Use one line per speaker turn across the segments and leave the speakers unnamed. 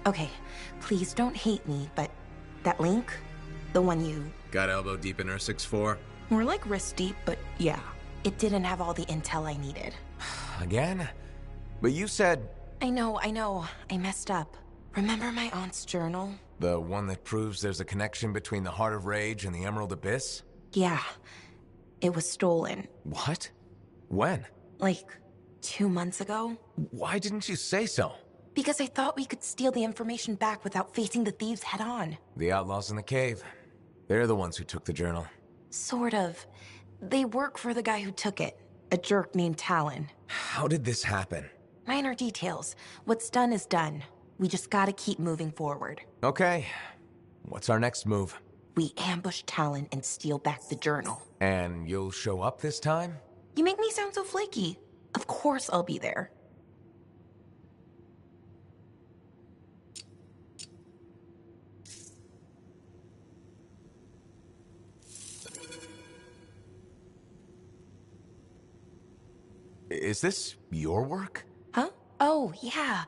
Okay, please don't hate me, but that link, the one you...
Got elbow deep in her 6'4"?
More like wrist deep, but yeah. It didn't have all the intel I needed.
Again? But you said...
I know. I messed up. Remember my aunt's journal?
The one that proves there's a connection between the Heart of Rage and the Emerald Abyss?
Yeah. It was stolen.
What? When?
Like, 2 months ago?
Why didn't you say so?
Because I thought we could steal the information back without facing the thieves head on.
The outlaws in the cave. They're the ones who took the journal.
Sort of. They work for the guy who took it. A jerk named Talon.
How did this happen?
Minor details. What's done is done. We just gotta keep moving forward.
Okay. What's our next move?
We ambush Talon and steal back the journal.
And you'll show up this time?
You make me sound so flaky. Of course I'll be there.
Is this your work?
Huh? Oh, yeah.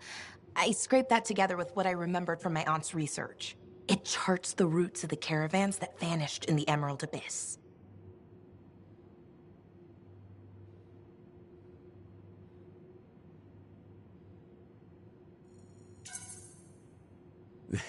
I scraped that together with what I remembered from my aunt's research. It charts the routes of the caravans that vanished in the Emerald Abyss.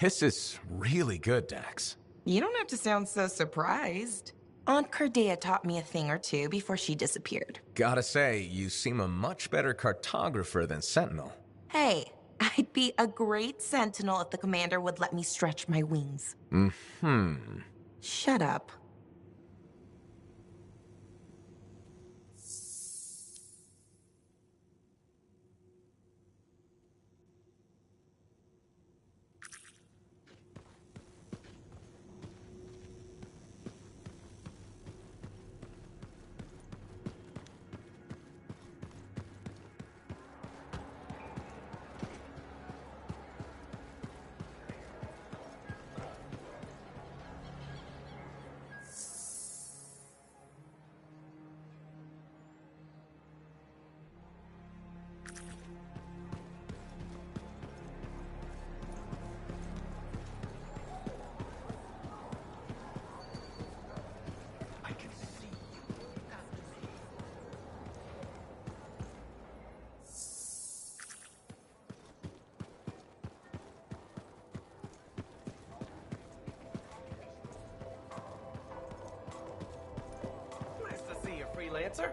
This is really good, Dax.
You don't have to sound so surprised. Aunt Cardea taught me a thing or two before she disappeared.
Gotta say, you seem a much better cartographer than Sentinel.
Hey, I'd be a great sentinel if the commander would let me stretch my wings. Shut up.
Nice to see you, freelancer.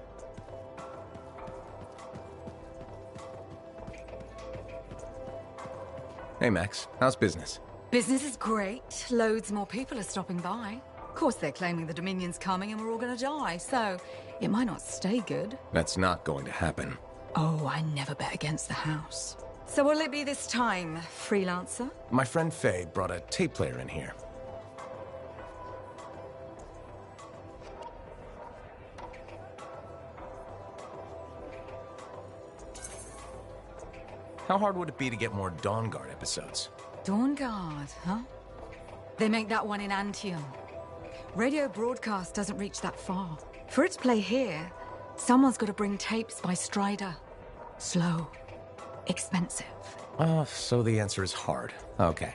Hey, Max. How's business?
Business is great. Loads more people are stopping by. Of course, they're claiming the Dominion's coming and we're all gonna die, so it might not stay good.
That's not going to happen.
Oh, I never bet against the house. So what'll it be this time, freelancer?
My friend Faye brought a tape player in here. How hard would it be to get more Dawn Guard episodes?
Dawn Guard, huh? They make that one in Anthem. Radio broadcast doesn't reach that far. For it to play here, someone's got to bring tapes by Strider. Slow. Expensive.
Oh, so the answer is hard. Okay.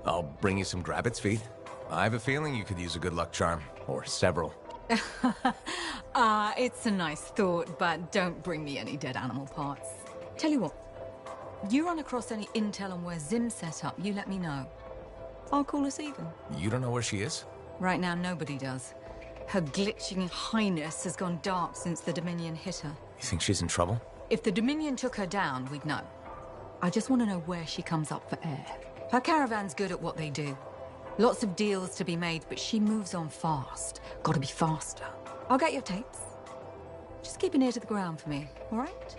I'll bring you some Grabbit's feet. I have a feeling you could use a good luck charm, or several.
It's a nice thought, but don't bring me any dead animal parts. Tell you what, you run across any intel on where Zim's set up, you let me know. I'll call us even.
You don't know where she is?
Right now, nobody does. Her glitching highness has gone dark since the Dominion hit her.
You think she's in trouble?
If the Dominion took her down, we'd know. I just want to know where she comes up for air. Her caravan's good at what they do. Lots of deals to be made, but she moves on fast. Gotta be faster. I'll get your tapes. Just keep an ear to the ground for me, all right?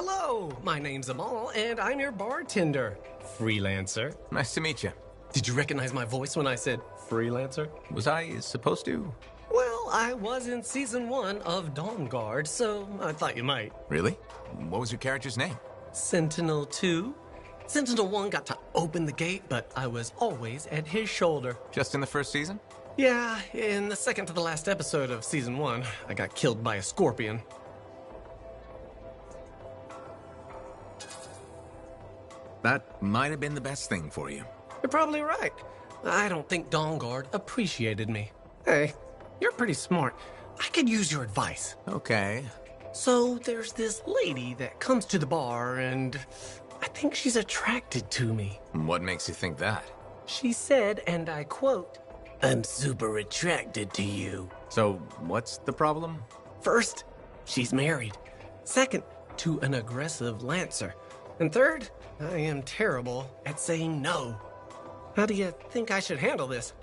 Hello, my name's Amal, and I'm your bartender. Freelancer.
Nice to meet you.
Did you recognize my voice when I said freelancer?
Was I supposed to?
Well, I was in season 1 of Dawn Guard, so I thought you might.
Really? What was your character's name?
Sentinel 2. Sentinel 1 got to open the gate, but I was always at his shoulder.
Just in the first season?
Yeah, in the second to the last episode of season 1, I got killed by a scorpion.
That might have been the best thing for you.
You're probably right. I don't think Dawn Guard appreciated me. Hey, you're pretty smart. I could use your advice.
Okay.
So there's this lady that comes to the bar, and I think she's attracted to me.
What makes you think that?
She said, and I quote, "I'm super attracted to you."
So, what's the problem?
First, she's married. Second, to an aggressive lancer. And third, I am terrible at saying no. How do you think I should handle this?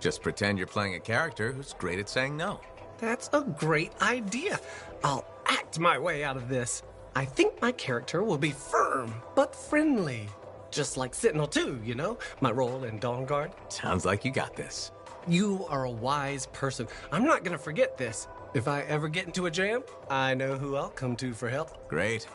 Just pretend you're playing a character who's great at saying no.
That's a great idea. I'll act my way out of this. I think my character will be firm, but friendly. Just like Sentinel 2, you know? My role in Dawn Guard.
Sounds like you got this.
You are a wise person. I'm not gonna forget this. If I ever get into a jam, I know who I'll come to for help.
Great.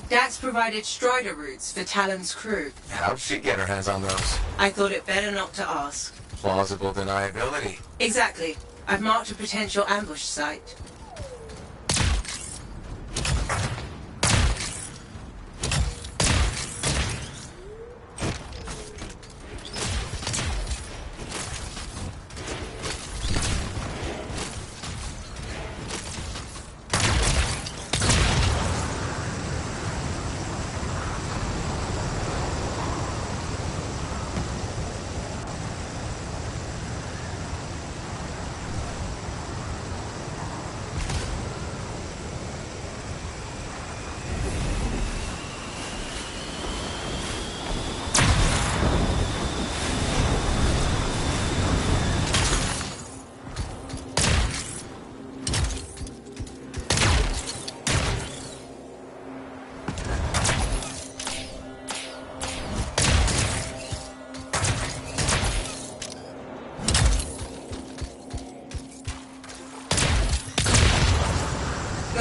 Dax provided Strider routes for Talon's crew.
How'd she get her hands on those?
I thought it better not to ask.
Plausible deniability.
Exactly. I've marked a potential ambush site.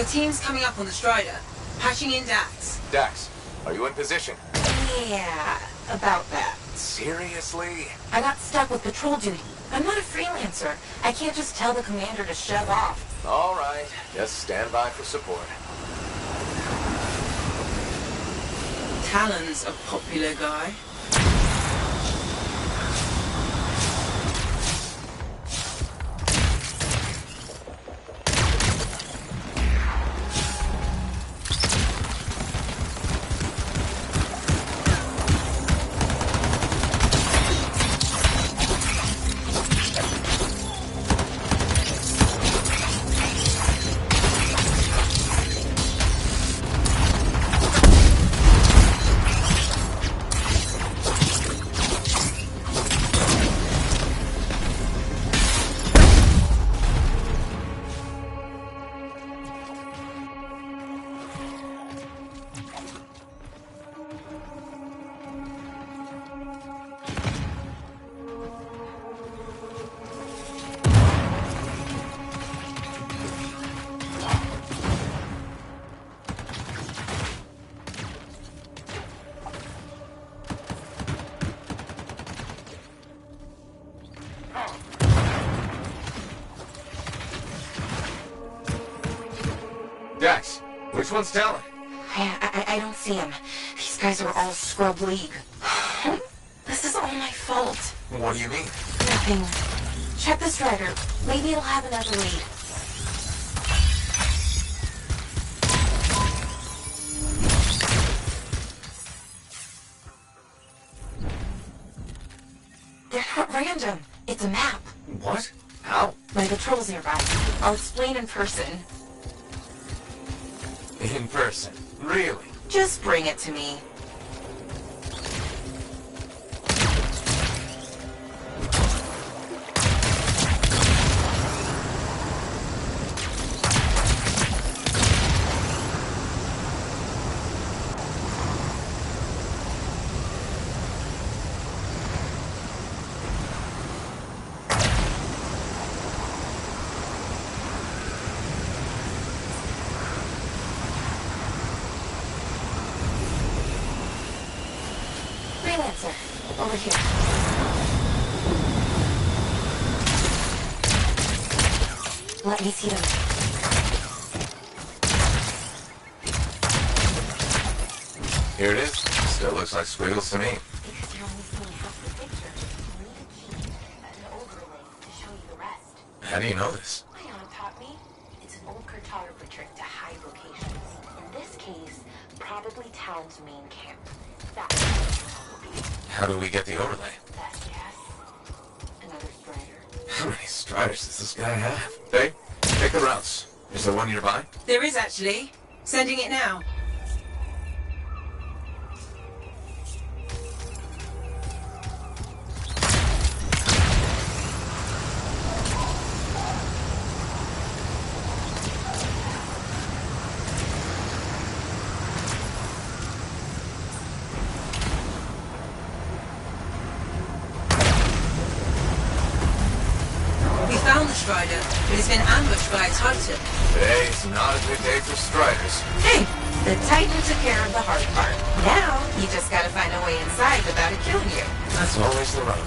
team's coming up on the Strider. Patching in Dax.
Dax, are you in position?
Yeah, about that.
Seriously?
I got stuck with patrol duty. I'm not a freelancer. I can't just tell the commander to shove off.
All right, just stand by for support.
Talon's a popular guy.
Dax, which one's Talon?
I don't see him. These guys are all scrub league. This is all my fault.
What do you mean?
Nothing. Check the Strider. Maybe it'll have another lead. They're not random. It's a map.
What? How?
My patrol's nearby. I'll explain in person.
In person? Really?
Just bring it to me. Freelancer, over here. Let me see them.
Here it is. Still looks like squiggles to me.
Because you're only seeing half the picture. You need a key, an overlay to show you the rest.
How do you know this?
My aunt taught me. It's an old cartographer trick to hide locations. In this case, probably Talon's main camp. That's what it will be.
How do we get the overlay?
Best guess. Another Strider.
How many Striders does this guy have? Hey, pick the routes. Is there one nearby?
There is actually. Sending it now. We found the Strider, but it's been ambushed by a Titan.
Today's not a good day for Striders.
Hey, the Titan took care of the hard part. Now, you just gotta find a way inside without it killing you.
That's always the road.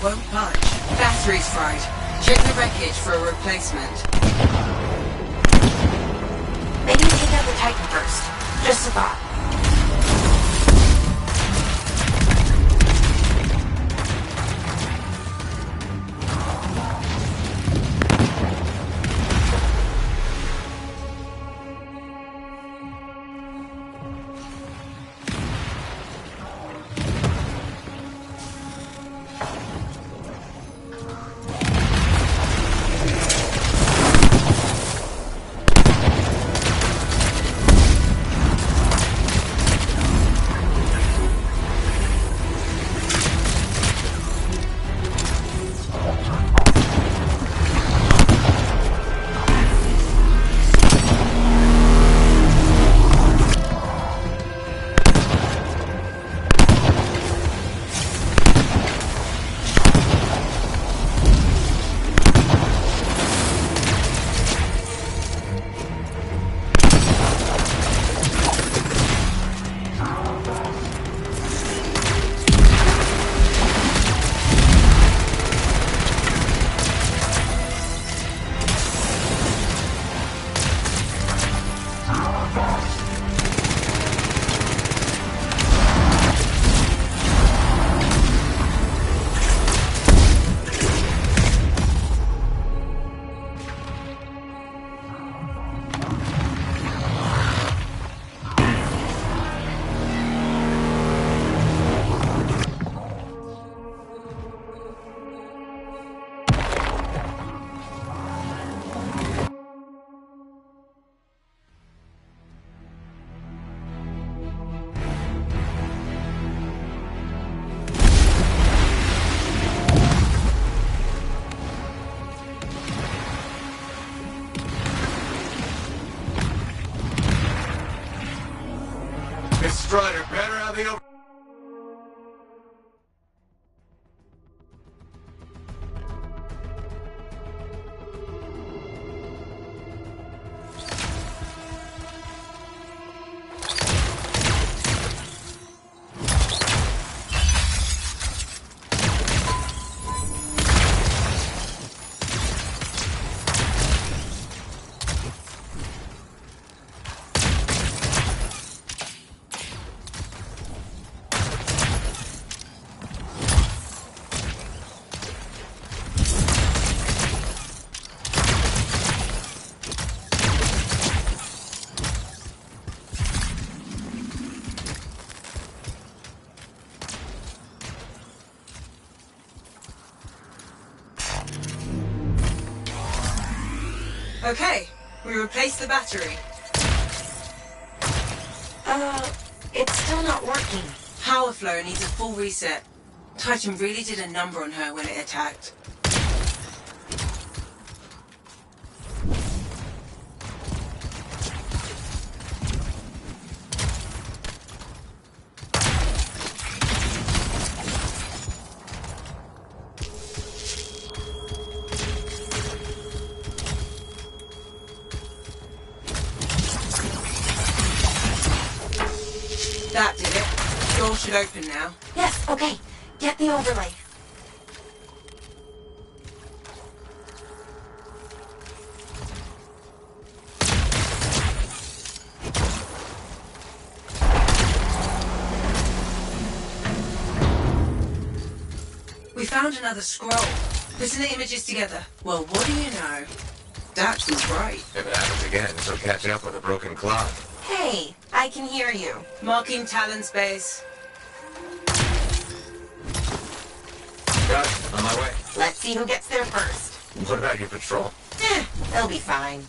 won't budge. Battery's fried. Check the wreckage for a replacement.
Maybe take out the Titan first. Just a thought.
Miss Strider, better have the over...
Okay, we replaced the battery.
It's still not working.
Power flow needs a full reset. Titan really did a number on her when it attacked. That did it. Door should open now.
Yes, okay. Get the overlay.
We found another scroll. Putting the images together. Well, what do you know? Dax was right.
If it happens again, she'll catch up with a broken clock.
Hey, I can hear you.
Marking Talon's base.
Got it. On my way.
Let's see who gets there first.
What about your patrol?
They'll be fine.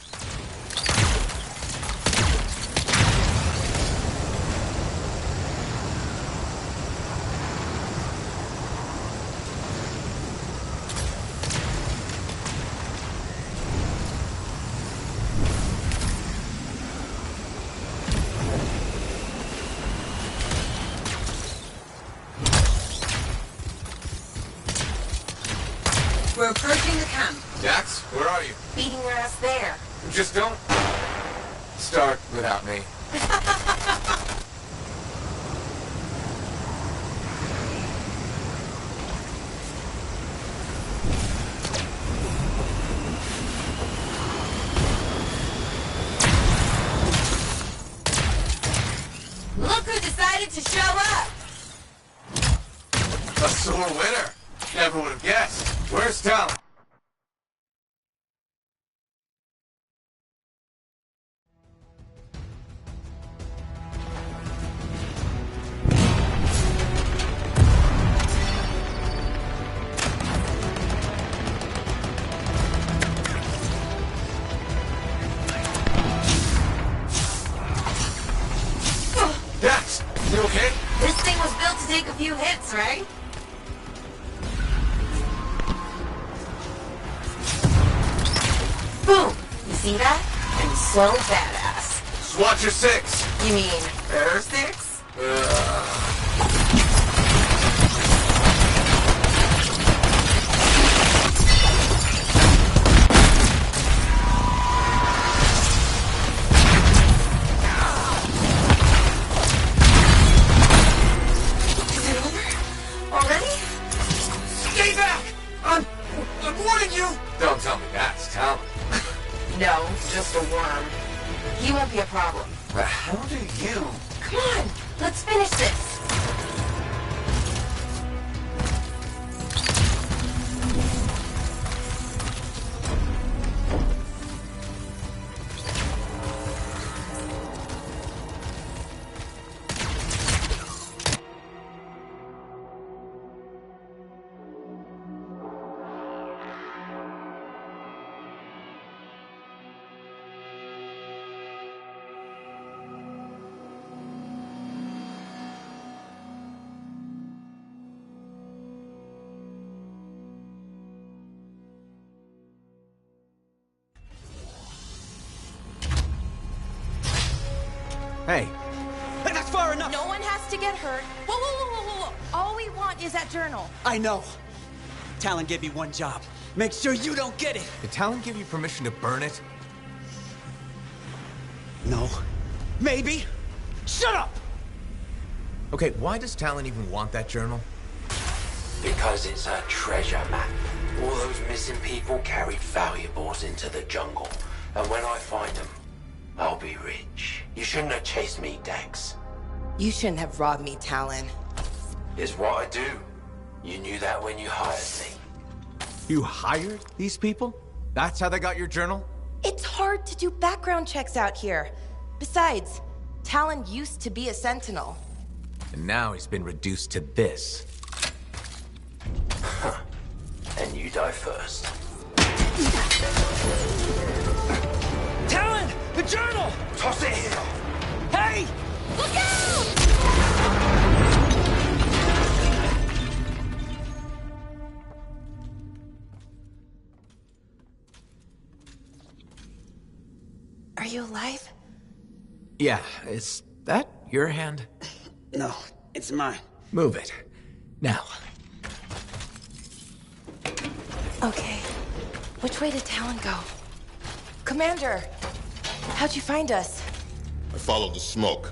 We're approaching the camp.
Dax, where are you?
Beating your ass there.
Just don't start without me.
Look who decided to show up!
A sore winner. Never would have guessed. Where's Talon? Dax, you okay?
This thing was built to take a few hits, right? Boom! You see that? I'm so badass.
Swatcher 6.
You mean Air 6? Is it over? Already?
Stay back! I'm warning you! Don't tell me that's Talon.
No, just a worm. He won't be a problem.
How do you...
Come on, let's finish this.
Hey,
That's far enough!
No one has to get hurt. Whoa, whoa, whoa, whoa, whoa. All we want is that journal.
I know. Talon gave me one job. Make sure you don't get it!
did Talon give you permission to burn it?
No. Maybe. Shut up!
Okay, why does Talon even want that journal?
Because it's a treasure map. All those missing people carried valuables into the jungle. And when I find them, I'll be rich. You shouldn't have chased me, Dax.
You shouldn't have robbed me, Talon.
It's what I do. You knew that when you hired me.
You hired these people? That's how they got your journal?
It's hard to do background checks out here. Besides, Talon used to be a sentinel.
And now he's been reduced to this.
And you die first.
Talon! The journal!
Toss it here!
Hey!
Look out! Are you alive?
Yeah, is that your hand?
No, it's mine.
Move it. Now.
Okay. Which way did Talon go? Commander! How'd you find us?
I followed the smoke.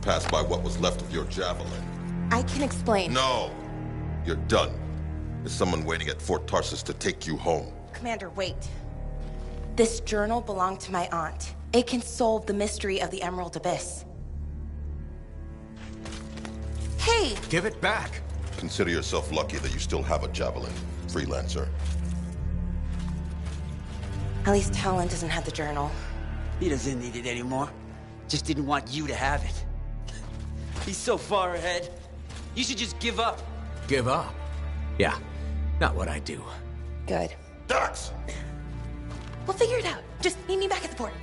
Passed by what was left of your javelin.
I can explain.
No! You're done. There's someone waiting at Fort Tarsus to take you home.
Commander, wait. This journal belonged to my aunt. It can solve the mystery of the Emerald Abyss. Hey!
Give it back.
Consider yourself lucky that you still have a javelin, freelancer.
At least Talon doesn't have the journal.
He doesn't need it anymore. Just didn't want you to have it. He's so far ahead. You should just give up.
Give up? Yeah, not what I do.
Good.
Dax!
We'll figure it out. Just meet me back at the port.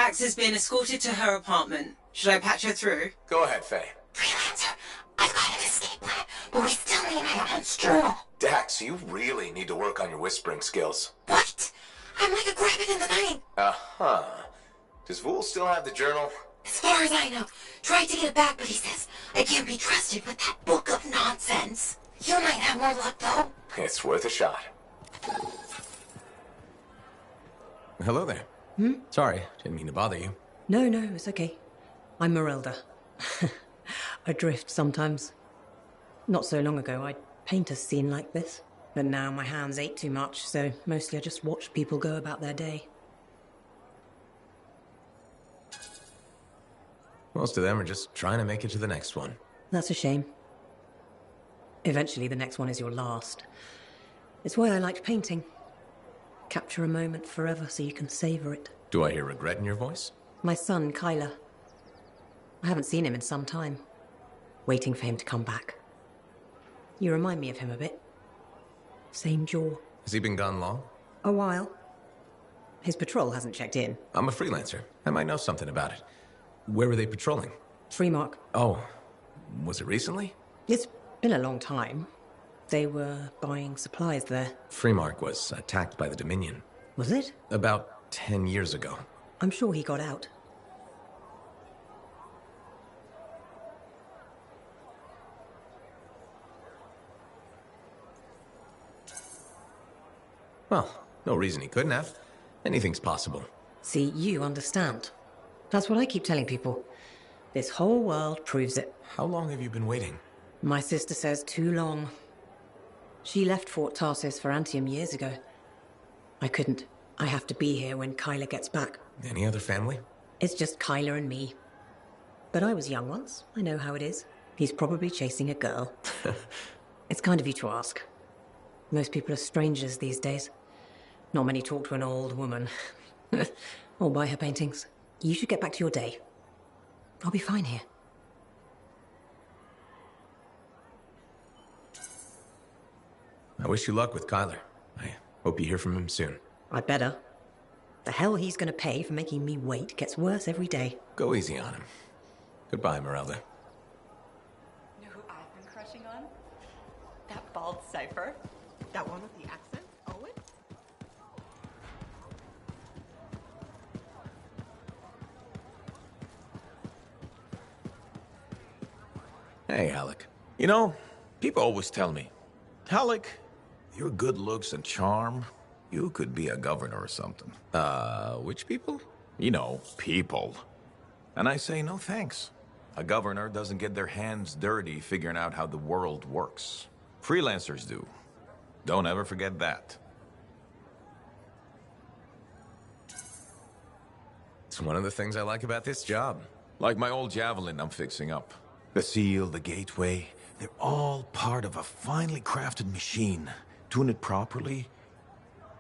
Dax is being escorted to her apartment. Should I patch her through?
Go ahead, Faye.
Freelancer, I've got an escape plan, but we still need my aunt's journal.
Dax, you really need to work on your whispering skills.
What? I'm like a rabbit in the night.
Uh-huh. Does Vool still have the journal?
As far as I know, tried to get it back, but he says I can't be trusted with that book of nonsense. You might have more luck, though.
It's worth a shot. Hello there. Sorry, didn't mean to bother you.
No, it's okay. I'm Merelda. I drift sometimes. Not so long ago, I'd paint a scene like this. But now my hands ache too much, so mostly I just watch people go about their day.
Most of them are just trying to make it to the next one.
That's a shame. Eventually, the next one is your last. It's why I liked painting. Capture a moment forever so you can savor it.
Do I hear regret in your voice?
My son, Kyler. I haven't seen him in some time. Waiting for him to come back. You remind me of him a bit. Same jaw.
Has he been gone long?
A while. His patrol hasn't checked in.
I'm a freelancer. I might know something about it. Where were they patrolling?
Freemark.
Oh, was it recently?
It's been a long time. They were buying supplies there.
Freemark was attacked by the Dominion.
Was it?
About 10 years ago.
I'm sure he got out.
Well, no reason he couldn't have. Anything's possible.
See, you understand. That's what I keep telling people. This whole world proves it.
How long have you been waiting?
My sister says too long. She left Fort Tarsis for Anthem years ago. I couldn't. I have to be here when Kyler gets back.
Any other family?
It's just Kyler and me. But I was young once. I know how it is. He's probably chasing a girl. It's kind of you to ask. Most people are strangers these days. Not many talk to an old woman. Or buy her paintings. You should get back to your day. I'll be fine here.
I wish you luck with Kyler. I hope you hear from him soon.
I'd better. The hell he's gonna pay for making me wait gets worse every day.
Go easy on him. Goodbye, Merelda.
You know who I've been crushing on? That bald cipher. That one with the accent? Owen?
Hey, Alec.
You know, people always tell me, Alec, your good looks and charm, you could be a governor or something.
Which people?
You know, people. And I say, no thanks. A governor doesn't get their hands dirty figuring out how the world works. Freelancers do. Don't ever forget that.
It's one of the things I like about this job.
Like my old javelin I'm fixing up. The seal, the gateway, they're all part of a finely crafted machine. Tune it properly,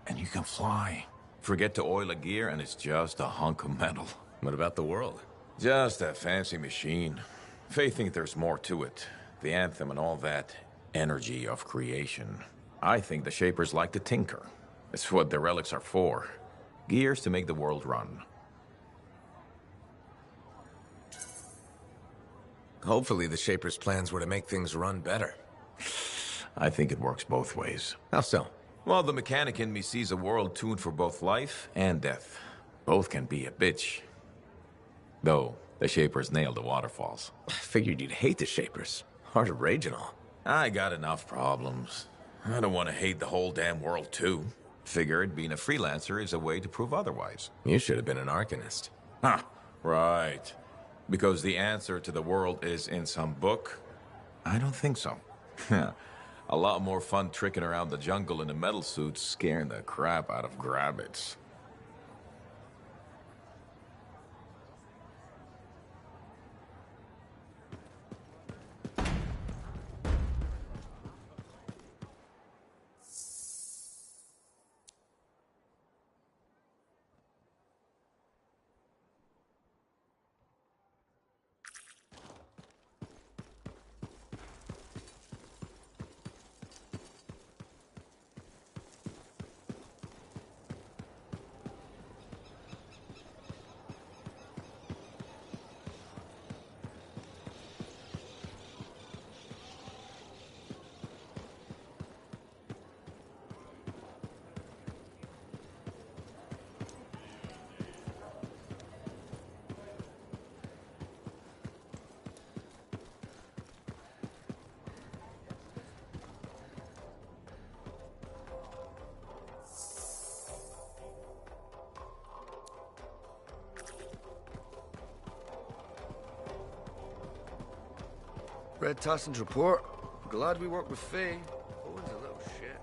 and you can fly. Forget to oil a gear, and it's just a hunk of metal.
What about the world?
Just a fancy machine. Faye think there's more to it. The Anthem and all that energy of creation. I think the Shapers like to tinker. It's what the relics are for. Gears to make the world run.
Hopefully the Shapers' plans were to make things run better.
I think it works both ways.
How so?
Well, the mechanic in me sees a world tuned for both life and death. Both can be a bitch. Though, the Shapers nailed the waterfalls.
I figured you'd hate the Shapers. Hard to rage and all.
I got enough problems. I don't want to hate the whole damn world, too. Figured being a freelancer is a way to prove otherwise.
You should have been an Arcanist.
Huh, right. Because the answer to the world is in some book? I don't think so. A lot more fun tricking around the jungle in a metal suit, scaring the crap out of grabbits.
Read Tossin's report. Glad we worked with Faye. Owen's a little shit.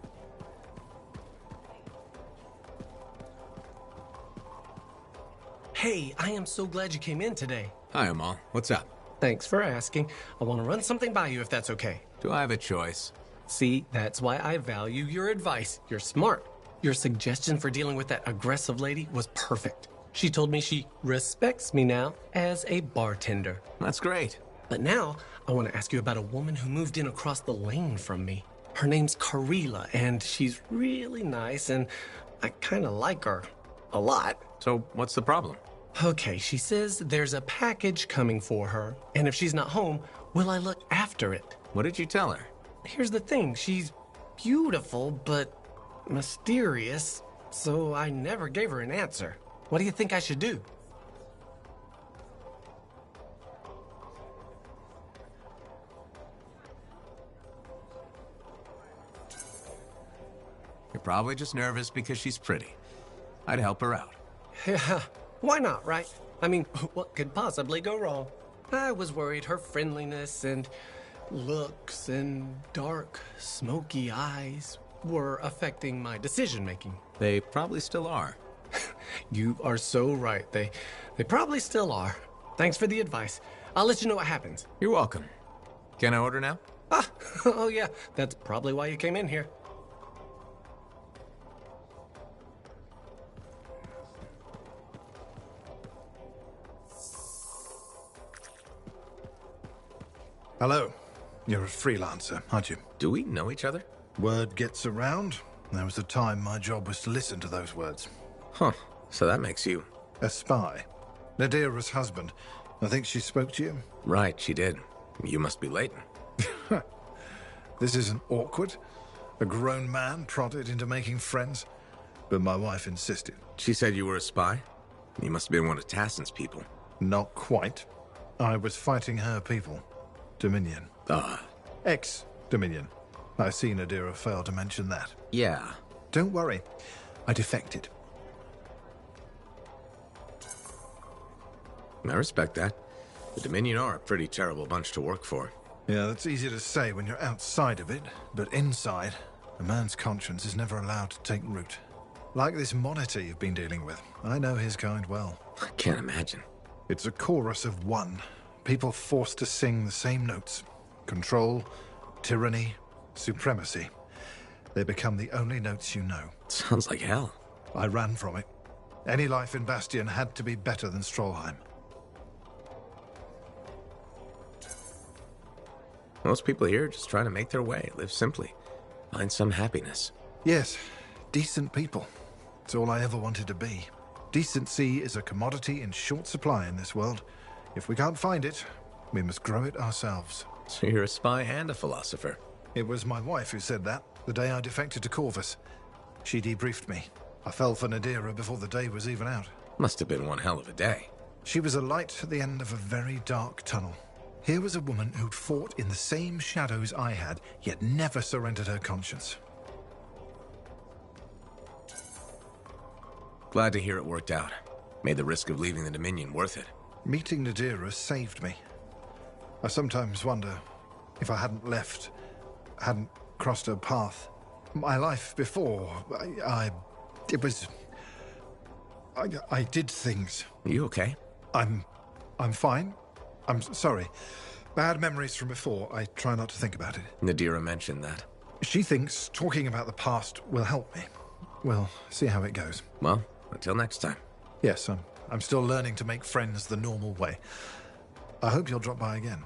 Hey, I am so glad you came in today.
Hi, Amal. What's up?
Thanks for asking. I want to run something by you if that's okay.
Do I have a choice?
See, that's why I value your advice. You're smart. Your suggestion for dealing with that aggressive lady was perfect. She told me she respects me now as a bartender.
That's great.
But now, I want to ask you about a woman who moved in across the lane from me. Her name's Karila, and she's really nice, and I kind of like her. A lot.
So, what's the problem?
Okay, she says there's a package coming for her, and if she's not home, will I look after it?
What did you tell her?
Here's the thing, she's beautiful, but mysterious, so I never gave her an answer. What do you think I should do?
You're probably just nervous because she's pretty. I'd help her out.
Yeah, why not, right? I mean, what could possibly go wrong? I was worried her friendliness and looks and dark, smoky eyes were affecting my decision-making.
They probably still are.
You are so right. They probably still are. Thanks for the advice. I'll let you know what happens.
You're welcome. Can I order now?
Ah, oh yeah, that's probably why you came in here.
Hello. You're a freelancer, aren't you?
Do we know each other?
Word gets around. There was a time my job was to listen to those words.
Huh. So that makes you...
A spy. Nadira's husband. I think she spoke to you?
Right, she did. You must be Leighton.
This isn't awkward. A grown man prodded into making friends. But my wife insisted.
She said you were a spy? You must have been one of Tassin's people.
Not quite. I was fighting her people. Dominion. Ex-Dominion. I see Nadira failed to mention that.
Yeah.
Don't worry. I defected.
I respect that. The Dominion are a pretty terrible bunch to work for.
Yeah, that's easy to say when you're outside of it, but inside, a man's conscience is never allowed to take root. Like this monitor you've been dealing with. I know his kind well.
I can't imagine.
It's a chorus of one. People forced to sing the same notes. Control, tyranny, supremacy. They become the only notes you know.
Sounds like hell.
I ran from it. Any life in Bastion had to be better than Strollheim.
Most people here just try to make their way, live simply, find some happiness.
Yes, decent people. It's all I ever wanted to be. Decency is a commodity in short supply in this world. If we can't find it, we must grow it ourselves.
So you're a spy and a philosopher.
It was my wife who said that, the day I defected to Corvus. She debriefed me. I fell for Nadira before the day was even out.
Must have been one hell of a day.
She was a light at the end of a very dark tunnel. Here was a woman who'd fought in the same shadows I had, yet never surrendered her conscience.
Glad to hear it worked out. Made the risk of leaving the Dominion worth it.
Meeting Nadira saved me. I sometimes wonder if I hadn't left, hadn't crossed her path. My life before, I did things.
You okay?
I'm fine. I'm sorry. Bad memories from before. I try not to think about it.
Nadira mentioned that.
She thinks talking about the past will help me. We'll see how it goes.
Well, until next time.
Yes, I'm still learning to make friends the normal way. I hope you'll drop by again.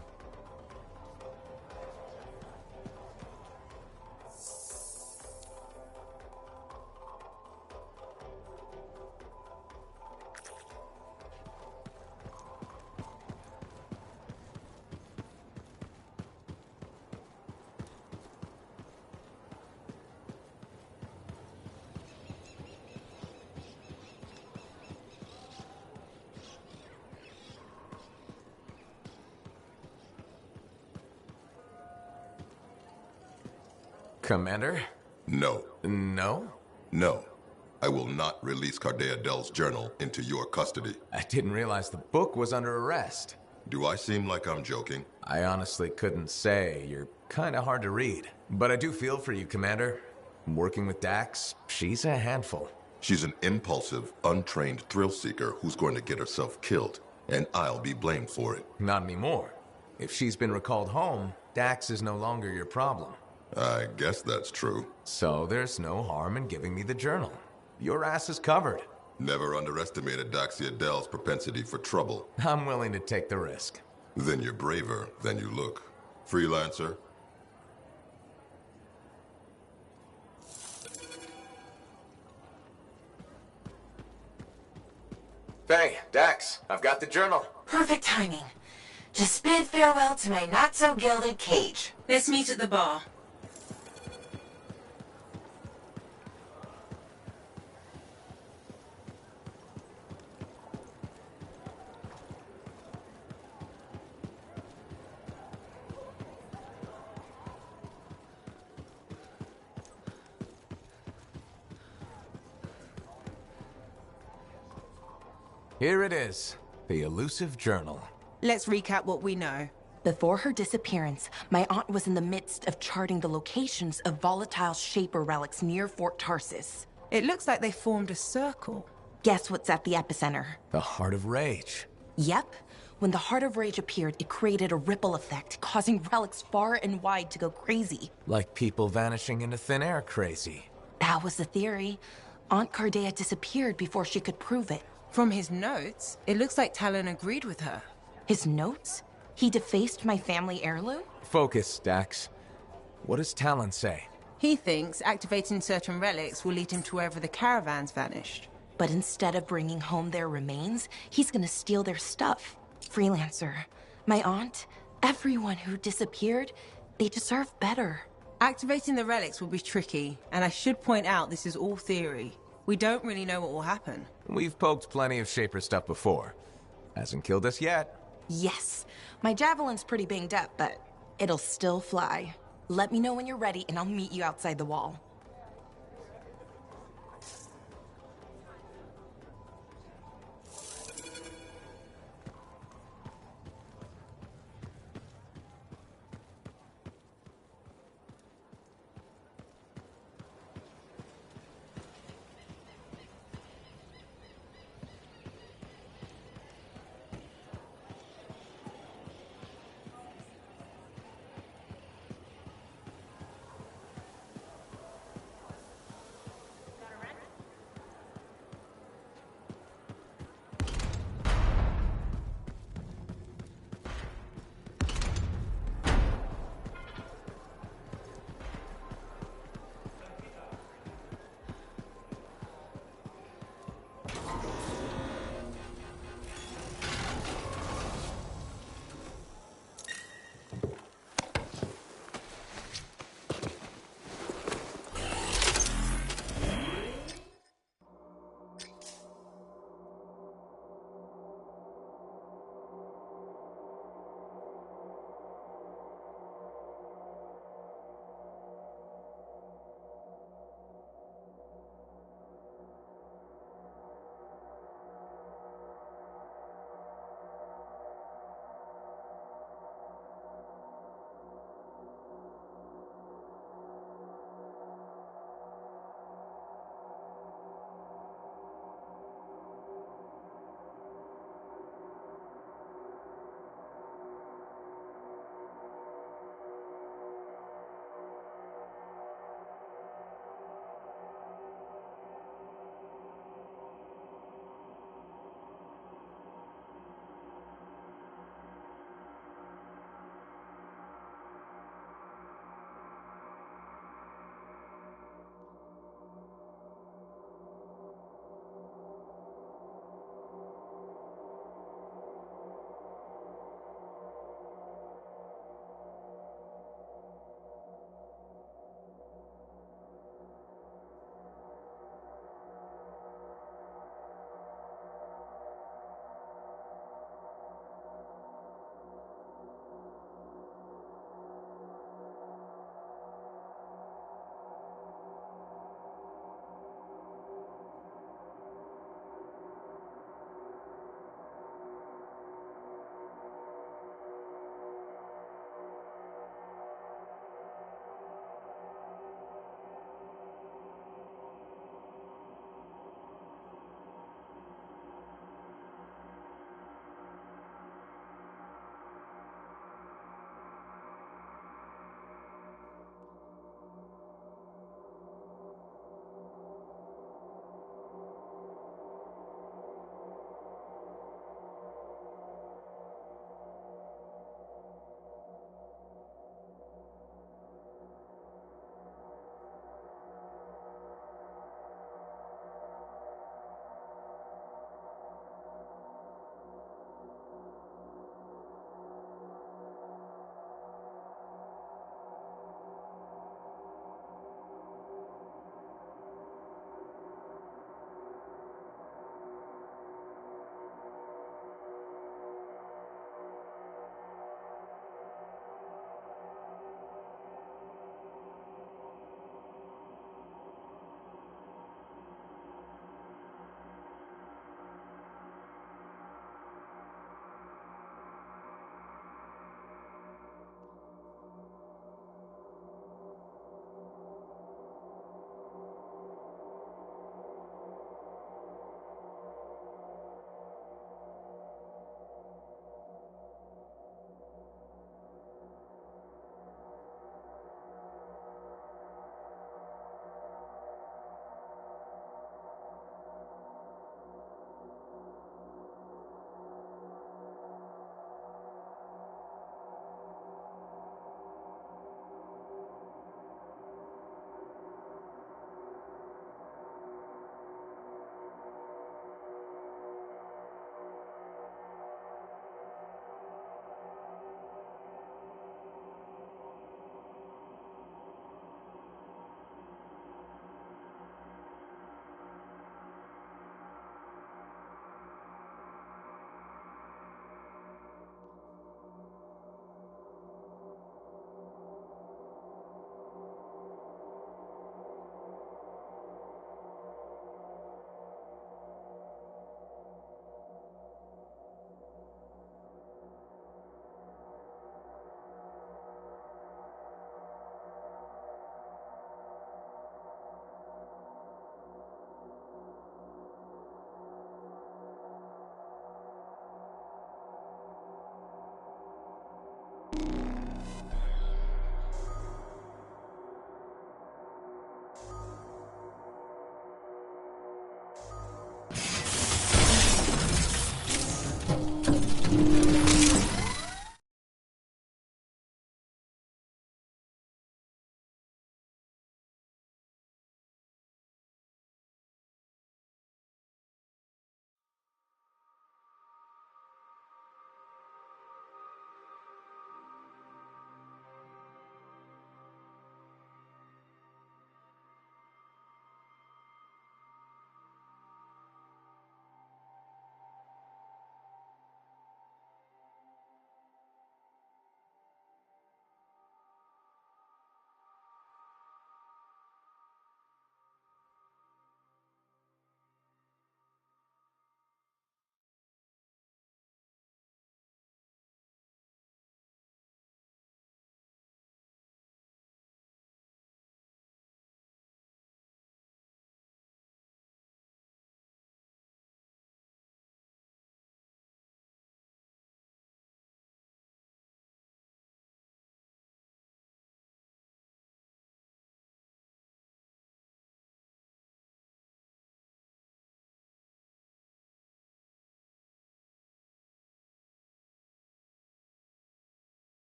Commander?
No.
No?
No. I will not release Cardea Dell's journal into your custody.
I didn't realize the book was under arrest.
Do I seem like I'm joking?
I honestly couldn't say. You're kinda hard to read. But I do feel for you, Commander. Working with Dax, she's a handful.
She's an impulsive, untrained thrill-seeker who's going to get herself killed, and I'll be blamed for it.
Not anymore. If she's been recalled home, Dax is no longer your problem.
I guess that's true.
So there's no harm in giving me the journal. Your ass is covered.
Never underestimated Daxia Dell's propensity for trouble.
I'm willing to take the risk.
Then you're braver than you look. Freelancer?
Hey, Dax, I've got the journal.
Perfect timing. Just bid farewell to my not-so-gilded cage. Let's meet at the bar.
Here it is, the elusive journal.
Let's recap what we know.
Before her disappearance, my aunt was in the midst of charting the locations of volatile Shaper relics near Fort Tarsis.
It looks like they formed a circle.
Guess what's at the epicenter?
The Heart of Rage.
Yep. When the Heart of Rage appeared, it created a ripple effect, causing relics far and wide to go crazy.
Like people vanishing into thin air crazy.
That was the theory. Aunt Cardea disappeared before she could prove it.
From his notes, it looks like Talon agreed with her.
His notes? He defaced my family heirloom?
Focus, Dax. What does Talon say?
He thinks activating certain relics will lead him to wherever the caravans vanished.
But instead of bringing home their remains, he's gonna steal their stuff. Freelancer, my aunt, everyone who disappeared, they deserve better.
Activating the relics will be tricky, and I should point out this is all theory. We don't really know what will happen.
We've poked plenty of Shaper stuff before. Hasn't killed us yet.
Yes, my javelin's pretty banged up, but it'll still fly. Let me know when you're ready, and I'll meet you outside the wall.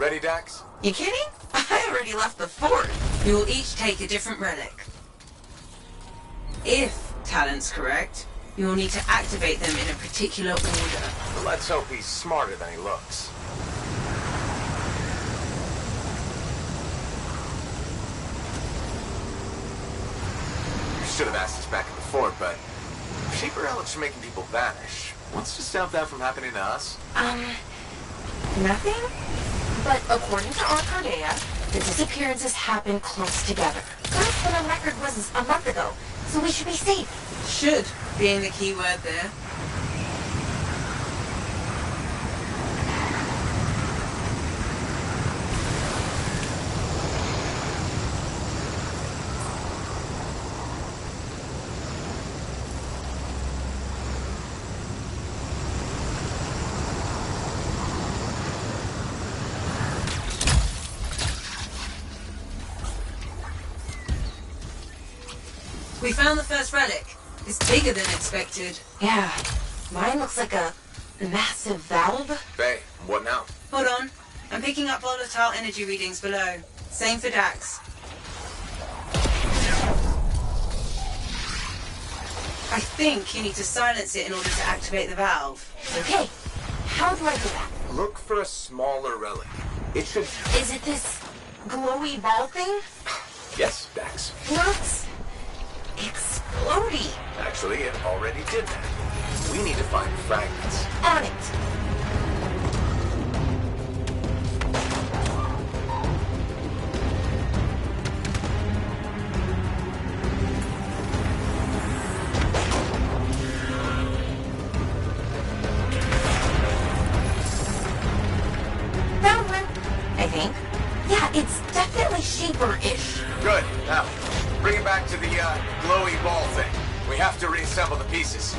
Ready, Dax?
You kidding? I already left the fort. You will each take a different relic. If Talon's correct, you will need to activate them in a particular order.
Let's hope he's smarter than he looks. Should have asked us back at the fort, but Shaper relics are making people vanish. What's to stop that from happening to us?
Nothing? But according to Arcardea, the disappearances happen close together. That's when a record was a month ago, so we should be safe.
Should being the key word there. We found the first relic. It's bigger than expected.
Yeah, mine looks like a massive valve.
Faye, what now?
Hold on. I'm picking up volatile energy readings below. Same for Dax. I think you need to silence it in order to activate the valve.
Okay, how do I do that?
Look for a smaller relic. It should...
Is it this glowy ball thing?
Yes, Dax.
Looks explodey.
Actually, it already did that. We need to find fragments.
On it. Found one, I think. Yeah, it's definitely Shaper-ish.
Good. Now, bring it back to the glowy ball thing. We have to reassemble the pieces.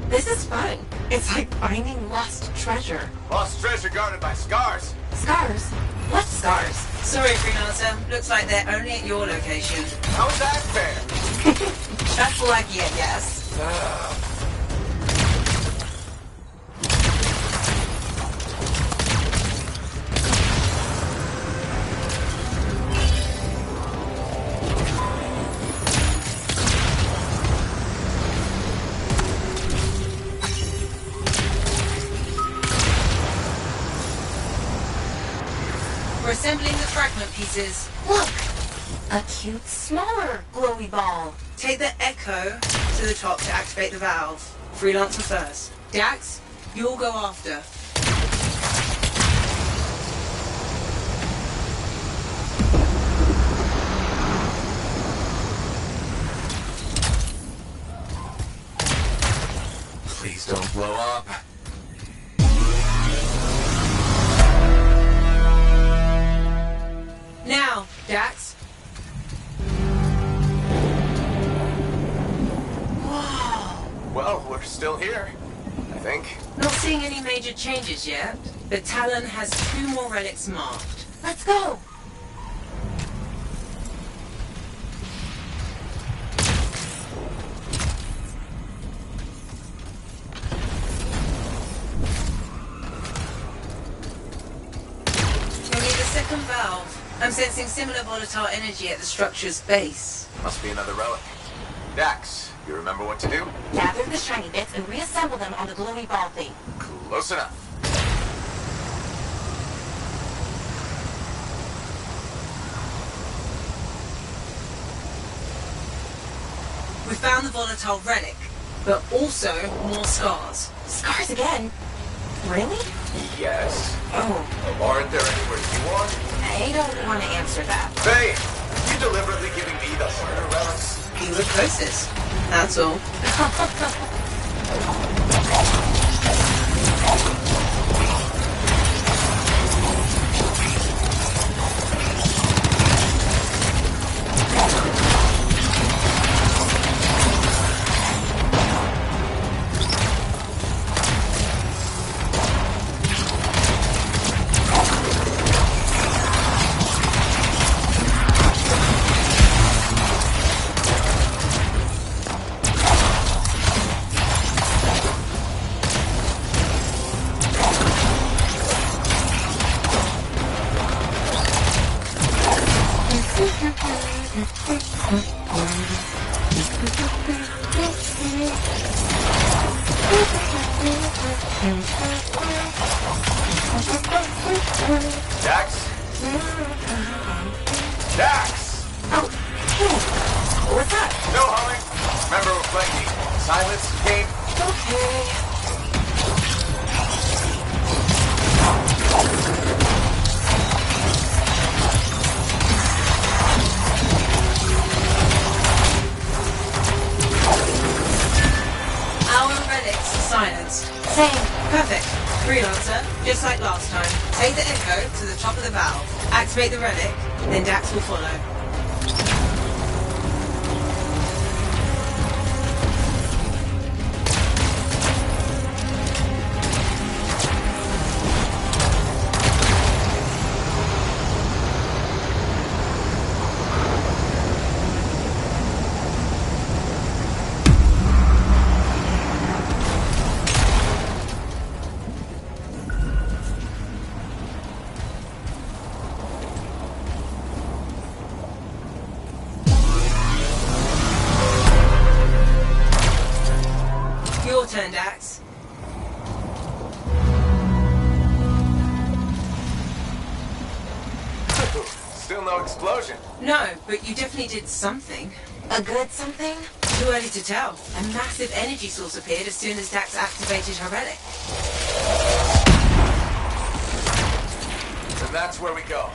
This is fun. It's like finding lost treasure.
Lost treasure guarded by scars.
Scars? What scars?
Sorry, freelancer. Looks like they're only at your location.
How's that fair?
That's like a yes. We're assembling the fragment pieces.
Look! A cute, smaller glowy ball.
Take the Echo to the top to activate the valve. Freelancer first. Dax, you'll go after.
Please don't blow up.
Now, Dax. Whoa.
Well, we're still here, I think.
Not seeing any major changes yet, but Talon has 2 more relics marked.
Let's go!
You'll need a second valve. I'm sensing similar volatile energy at the structure's base.
Must be another relic. Dax, you remember what to do?
Gather the shiny bits and reassemble them on the glowy ball thing.
Close enough.
We found the volatile relic, but also more scars.
Scars again? Really?
Yes.
Oh.
Aren't there anywhere you want?
I don't want to answer that.
Faye, you deliberately giving me the harder relics?
You were closest. That's all.
Dax? Dax!
Oh, hey. What's up?
No humming. Remember we're playing the silence game?
Okay.
Our relics silenced.
Same.
Perfect. Freelancer, just like last time. Take the echo to the top of the valve. Activate the relic, then Dax will follow. Your turn, Dax.
Still no explosion.
No, but you definitely did something.
A good something?
Too early to tell. A massive energy source appeared as soon as Dax activated her relic.
And that's where we go.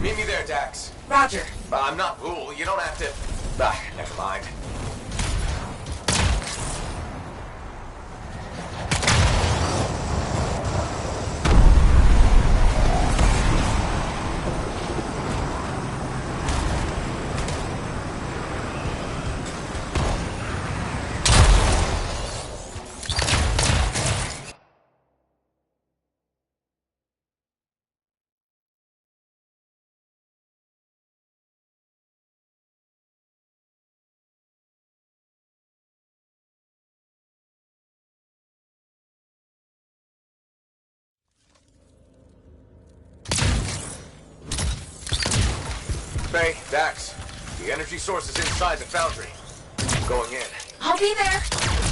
Meet me there, Dax.
Roger.
I'm not Boole. You don't have to... never mind. Faye, Dax, the energy source is inside the foundry. I'm going in.
I'll be there.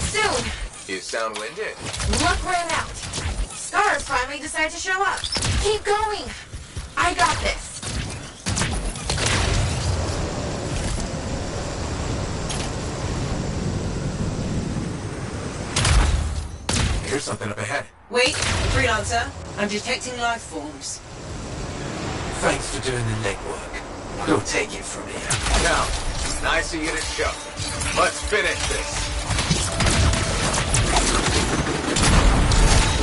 Soon.
You sound winded.
Luck ran out. Scars finally decided to show up. Keep going. I got this.
Here's something up ahead.
Wait, Freelancer. I'm detecting life forms.
Thanks for doing the legwork. We'll take it from here.
Now, nice of you to show. Let's finish this.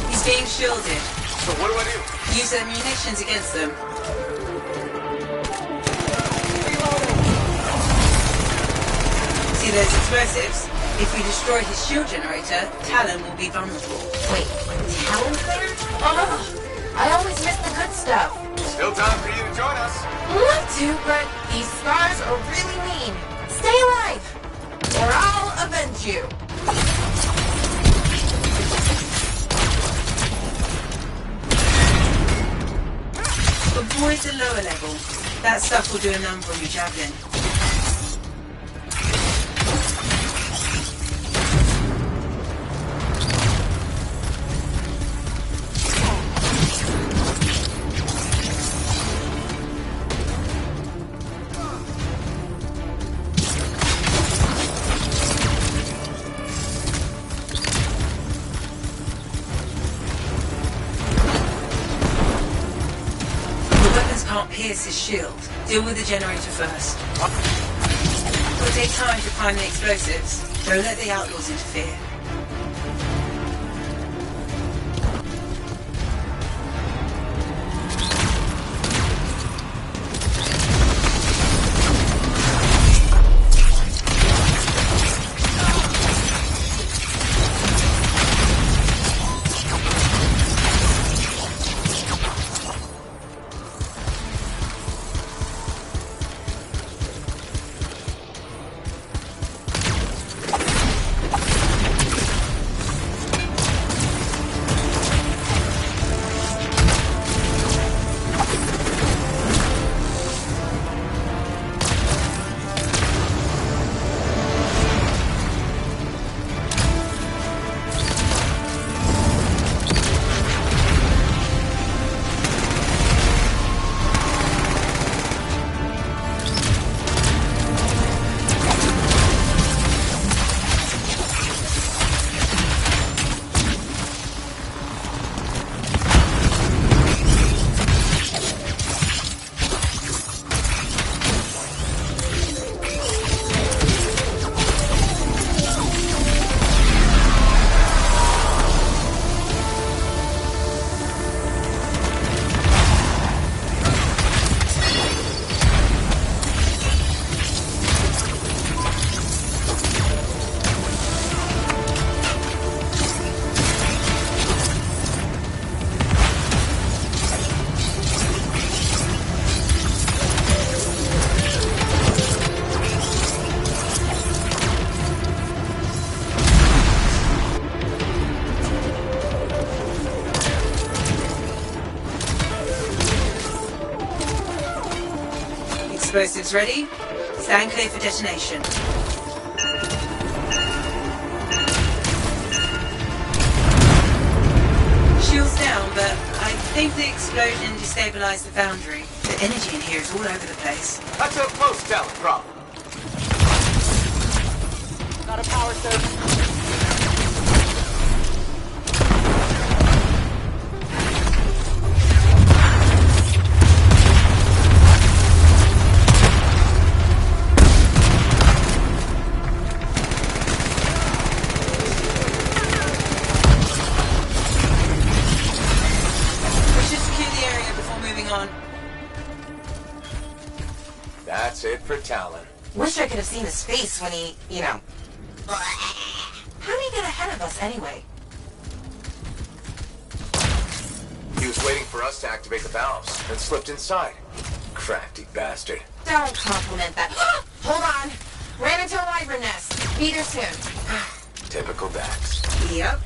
He's being shielded.
So what do I do?
Use their munitions against them. See those explosives? If we destroy his shield generator, Talon will be vulnerable.
Wait, Talon's there? Oh, I always miss the good stuff.
Still time for you to join us.
Love to, but these scars are really mean. Stay alive, or I'll avenge you.
Avoid the lower level. That stuff will do a number on your javelin. Pierce his shield. Deal with the generator first. It'll take time to find the explosives. Don't let the outlaws interfere. Explosives ready. Stand clear for detonation. Shields down, but I think the explosion destabilized the foundry. The energy in here is all over the place.
That's a post-talent problem.
Not a power surge.
That's it for Talon.
Wish I could have seen his face when he, you know... How did he get ahead of us anyway?
He was waiting for us to activate the valves, and slipped inside. Crafty bastard.
Don't compliment that. Hold on. Ran into a wyvern nest. Be there soon.
Typical Dax.
Yep.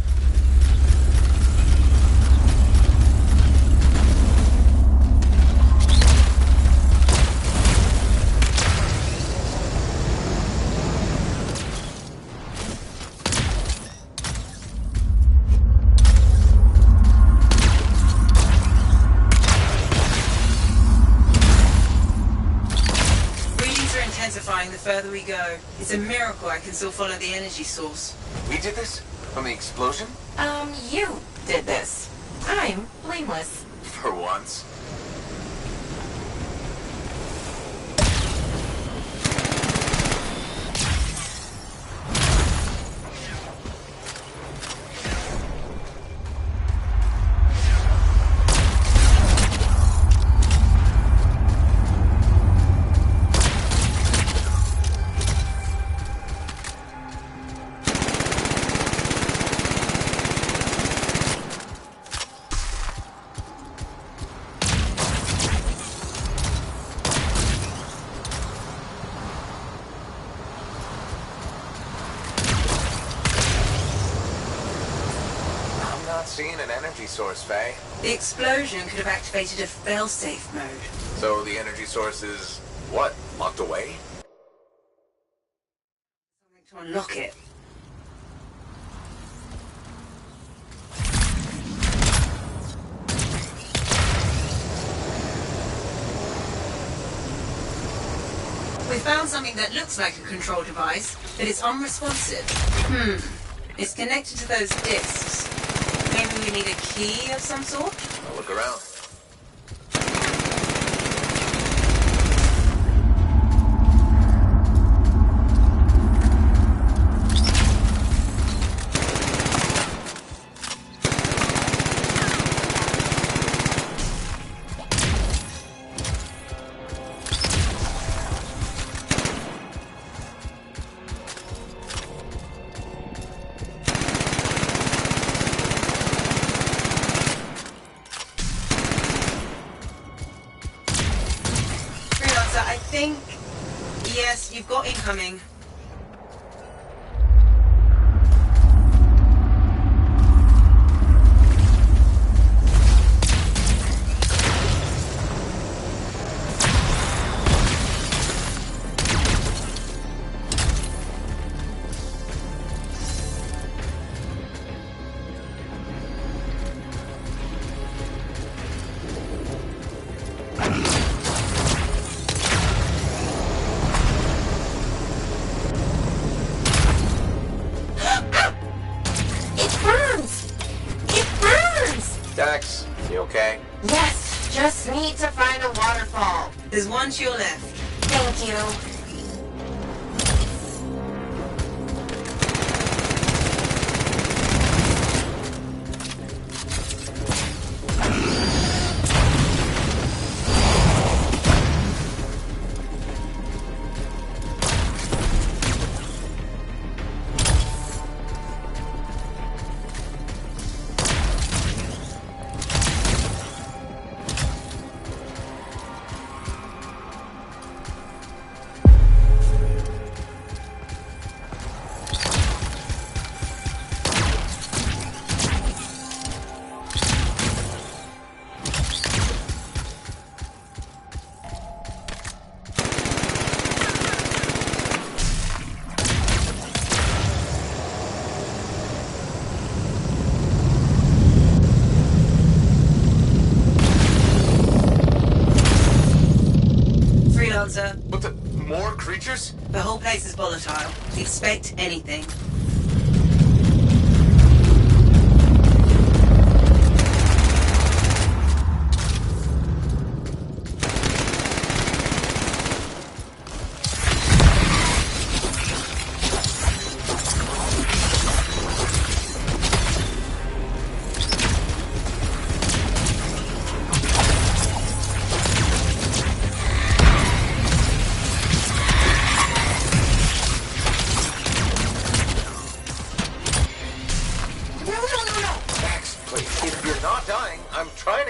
The further we go, it's a miracle I can still follow the energy source.
We did this? From the explosion?
You did this. I'm blameless.
For once. Seeing an energy source, Faye.
The explosion could have activated a failsafe mode.
So the energy source is, what, locked away?
Something to unlock it. We found something that looks like a control device, but it's unresponsive. It's connected to those discs. Maybe we need a key of some sort?
I'll look around.
I think... Yes, you've got incoming.
Dax, you okay?
Yes, just need to find a waterfall.
There's one to your left.
Thank you.
What the? More creatures?
The whole place is volatile. Expect anything.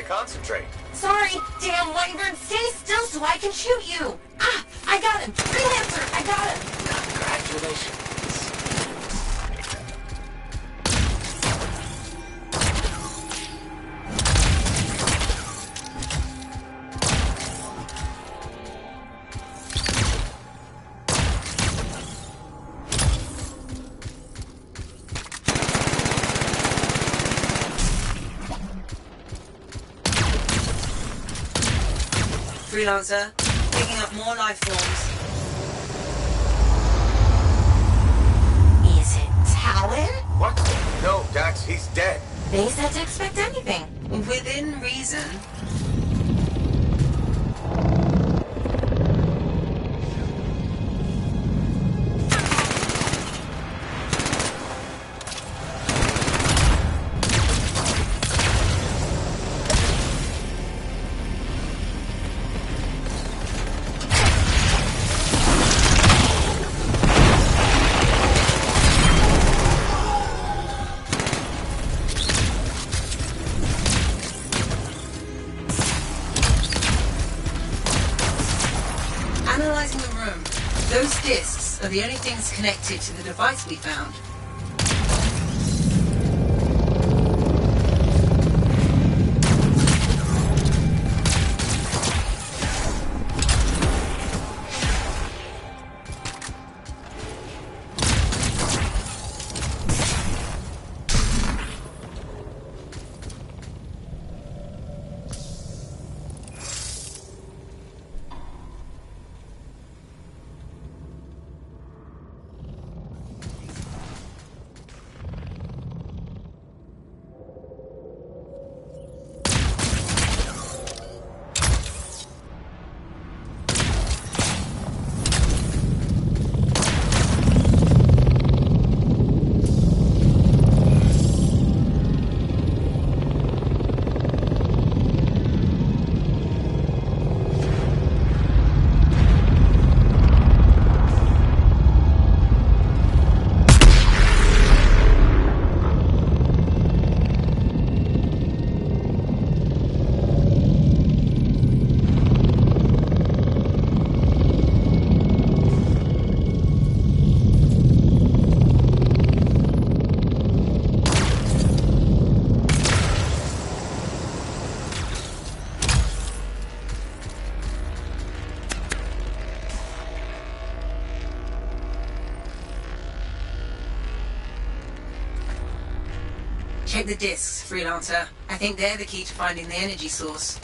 Concentrate.
Sorry, damn wyvern, stay still so I can shoot you. Ah, I got him. Freelancer, I got him.
Congratulations.
Freelancer, picking up more life forms.
Is it Talon?
What? No, Dax, he's dead.
They said to expect anything.
Within reason. Analyzing the room. Those discs are the only things connected to the device we found. Check the discs, Freelancer. I think they're the key to finding the energy source.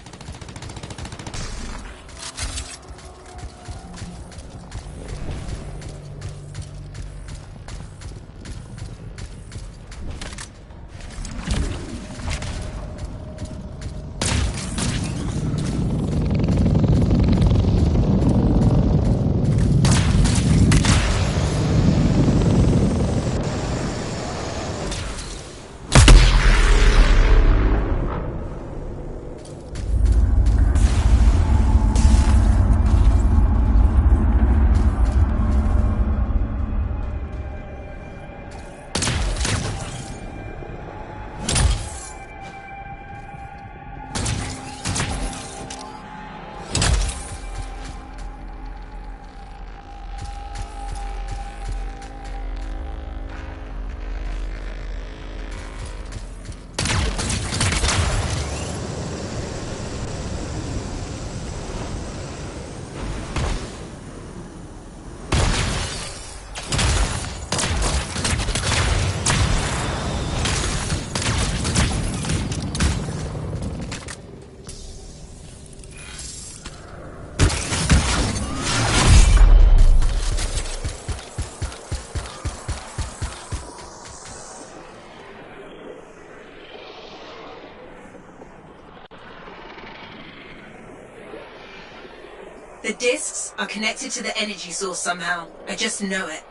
The discs are connected to the energy source somehow. I just know it.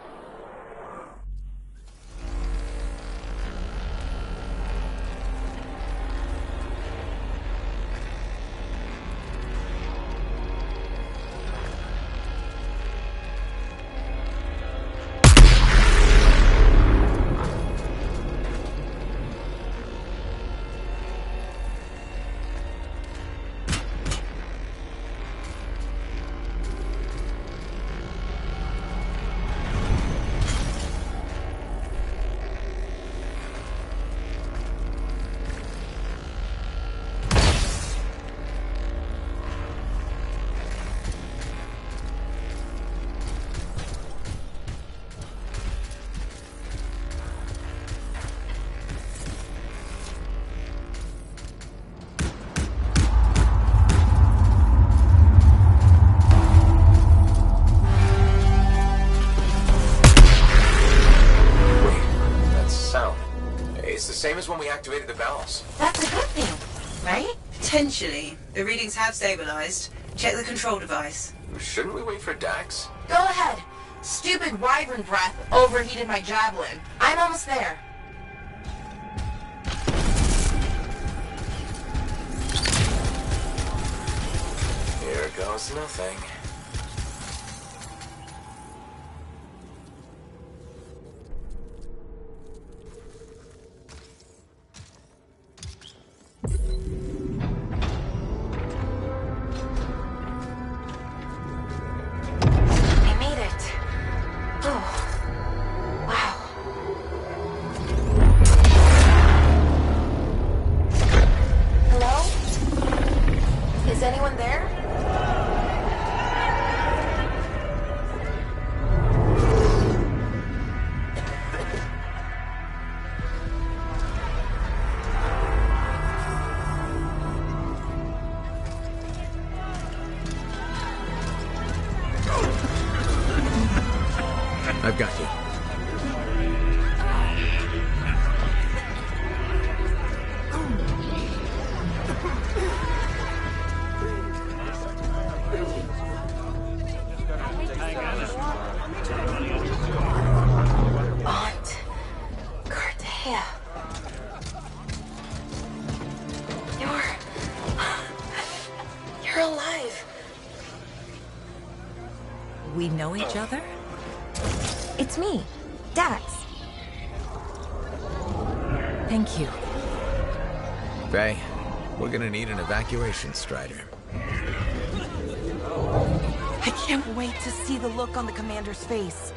Same as when we activated the valves.
That's a good thing, right?
Potentially. The readings have stabilized. Check the control device.
Shouldn't we wait for Dax?
Go ahead. Stupid wyvern breath overheated my javelin. I'm almost there.
Here goes nothing. I've got you.
Aunt Cardea. You're alive.
We know each other?
It's me, Dax.
Thank you.
Faye, we're gonna need an evacuation strider.
I can't wait to see the look on the commander's face.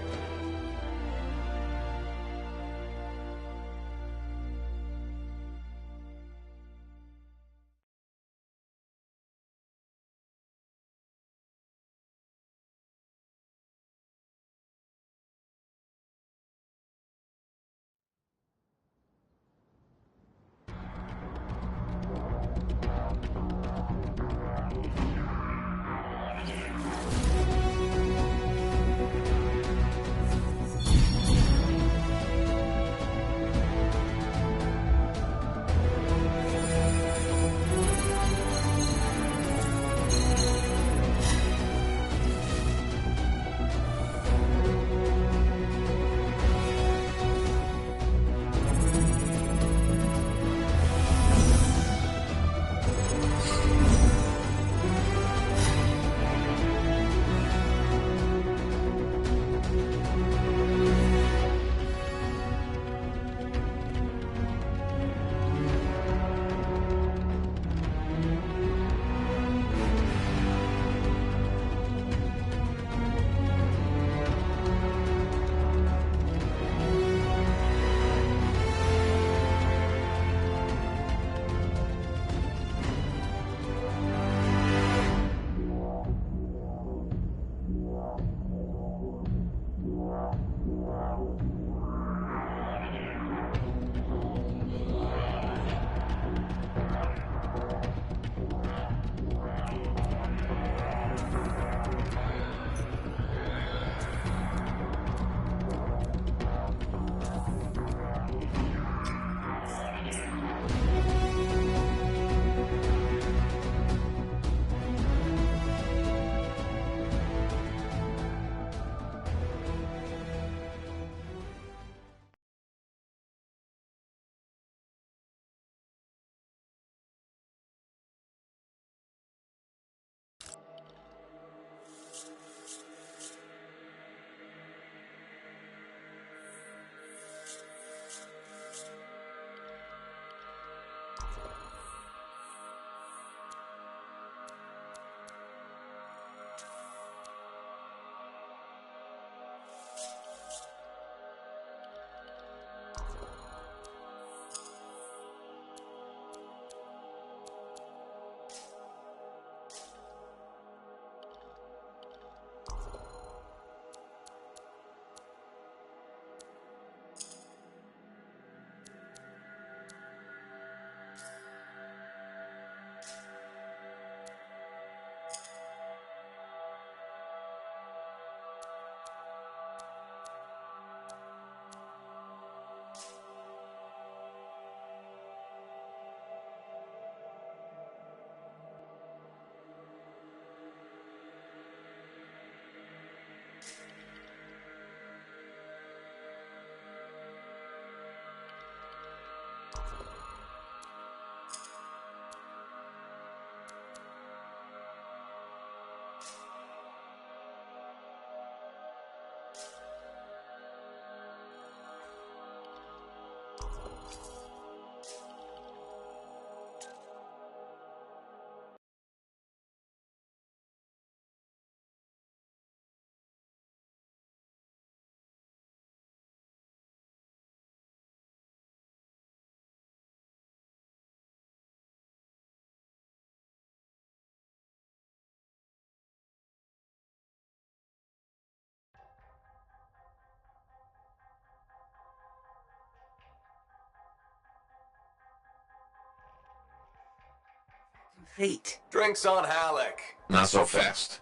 Complete.
Drinks on Halleck.
Not so fast.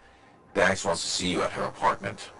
Dax wants to see you at her apartment.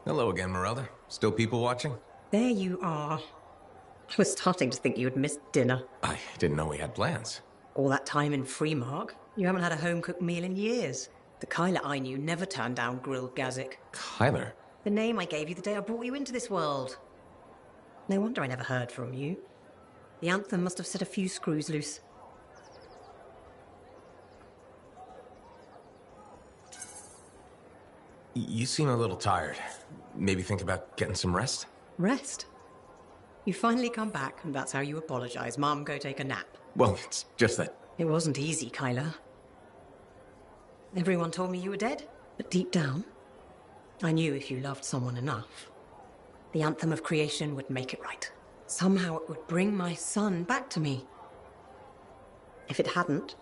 Hello again, Merelda. Still people watching?
There you are. I was starting to think you had missed dinner.
I didn't know we had plans.
All that time in Freemark, you haven't had a home-cooked meal in years. The Kyla I knew never turned down grilled gazik.
Kyler?
The name I gave you the day I brought you into this world. No wonder I never heard from you. The Anthem must have set a few screws loose.
You seem a little tired. Maybe think about getting some rest?
Rest? You finally come back, and that's how you apologize. Mom, go take a nap.
Well, it's just that...
It wasn't easy, Kyla. Everyone told me you were dead, but deep down, I knew if you loved someone enough, the Anthem of creation would make it right. Somehow it would bring my son back to me. If it hadn't,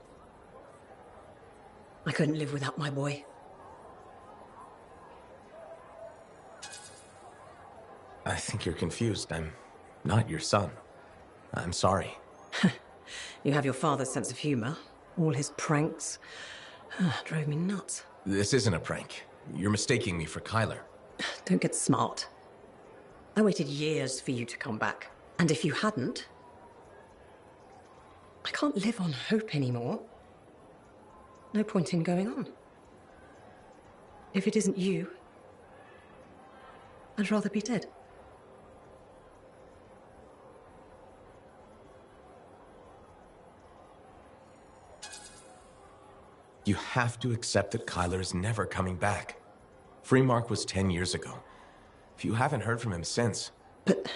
I couldn't live without my boy.
I think you're confused. I'm not your son. I'm sorry.
You have your father's sense of humor. All his pranks drove me nuts.
This isn't a prank. You're mistaking me for Kyler.
Don't get smart. I waited years for you to come back. And if you hadn't, I can't live on hope anymore. No point in going on. If it isn't you, I'd rather be dead.
You have to accept that Kyler is never coming back. Freemark was 10 years ago. If you haven't heard from him since...
But...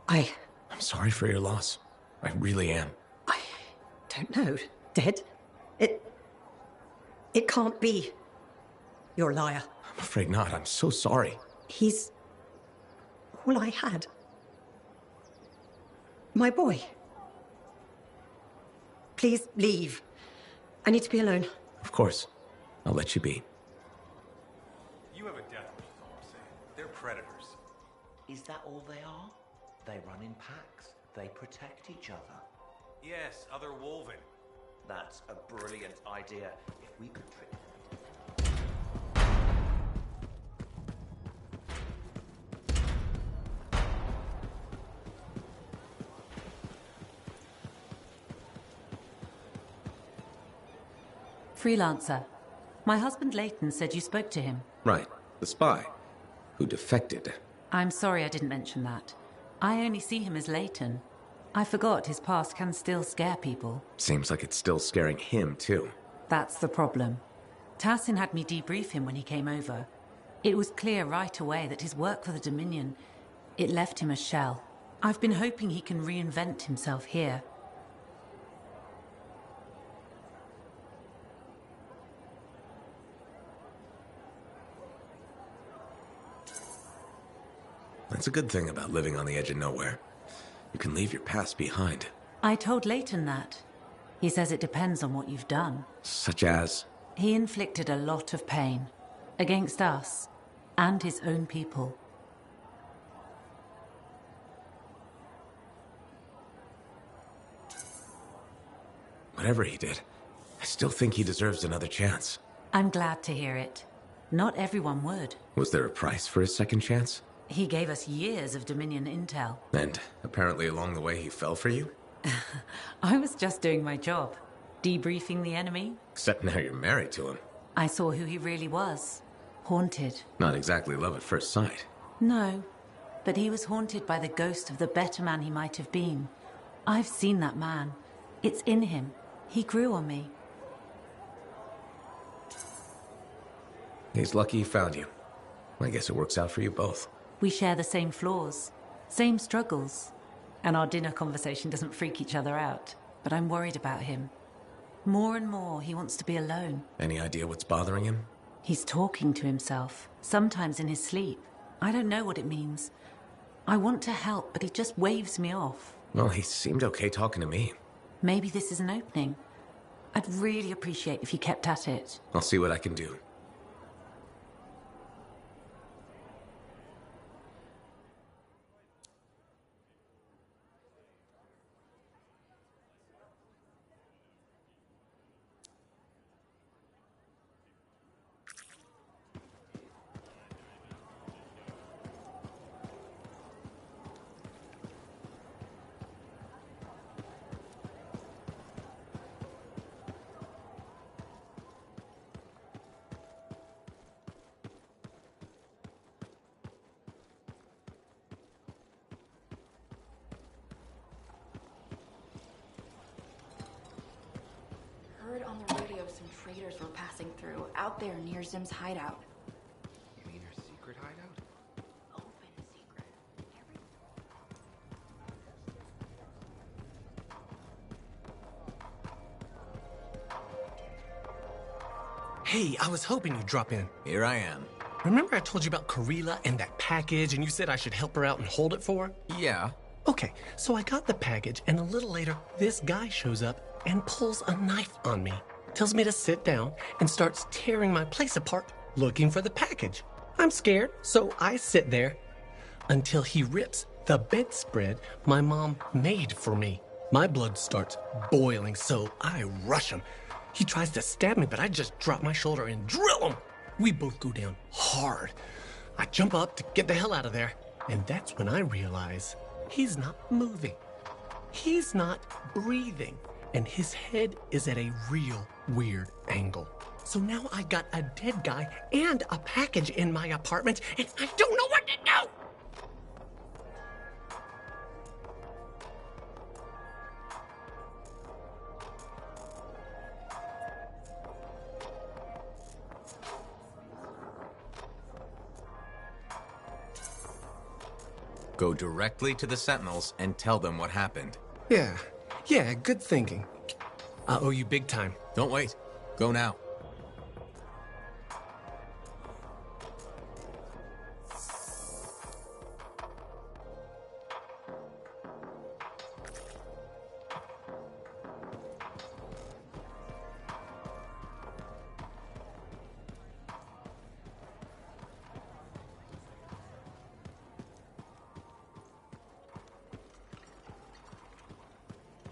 I'm sorry for your loss. I really am.
I don't know. Dead? It can't be. You're a liar.
I'm afraid not. I'm so sorry.
He's... all I had. My boy. Please leave. I need to be alone.
Of course. I'll let you be.
You have a death wish, is all I'm saying. They're predators.
Is that all they are? They run in packs. They protect each other.
Yes, other Wolven.
That's a brilliant idea. If we could trick them.
Freelancer. My husband Leighton said you spoke to him.
Right. The spy. Who defected.
I'm sorry I didn't mention that. I only see him as Leighton. I forgot his past can still scare people.
Seems like it's still scaring him, too.
That's the problem. Tassin had me debrief him when he came over. It was clear right away that his work for the Dominion, it left him a shell. I've been hoping he can reinvent himself here.
That's a good thing about living on the edge of nowhere. You can leave your past behind.
I told Leighton that. He says it depends on what you've done.
Such as?
He inflicted a lot of pain. Against us. And his own people.
Whatever he did, I still think he deserves another chance.
I'm glad to hear it. Not everyone would.
Was there a price for his second chance?
He gave us years of Dominion intel.
And apparently along the way he fell for you?
I was just doing my job. Debriefing the enemy.
Except now you're married to him.
I saw who he really was. Haunted.
Not exactly love at first sight.
No. But he was haunted by the ghost of the better man he might have been. I've seen that man. It's in him. He grew on me.
He's lucky he found you. I guess it works out for you both.
We share the same flaws, same struggles, and our dinner conversation doesn't freak each other out. But I'm worried about him. More and more, he wants to be alone.
Any idea what's bothering him?
He's talking to himself, sometimes in his sleep. I don't know what it means. I want to help, but he just waves me off.
Well, he seemed okay talking to me.
Maybe this is an opening. I'd really appreciate if you kept at it.
I'll see what I can do.
Heard on the radio some traders were passing through, out there near Zim's hideout.
You mean her secret hideout?
Open secret.
Hey, I was hoping you'd drop in.
Here I am.
Remember I told you about Karila and that package, and you said I should help her out and hold it for her?
Yeah.
Okay, so I got the package, and a little later, this guy shows up and pulls a knife on me. Tells me to sit down and starts tearing my place apart, looking for the package. I'm scared, so I sit there until he rips the bedspread my mom made for me. My blood starts boiling, so I rush him. He tries to stab me, but I just drop my shoulder and drill him. We both go down hard. I jump up to get the hell out of there, and that's when I realize he's not moving. He's not breathing, and his head is at a real weird angle. So now I got a dead guy and a package in my apartment, and I don't know what to do!
Go directly to the Sentinels and tell them what happened.
Yeah, good thinking. I owe you big time.
Don't wait. Go now.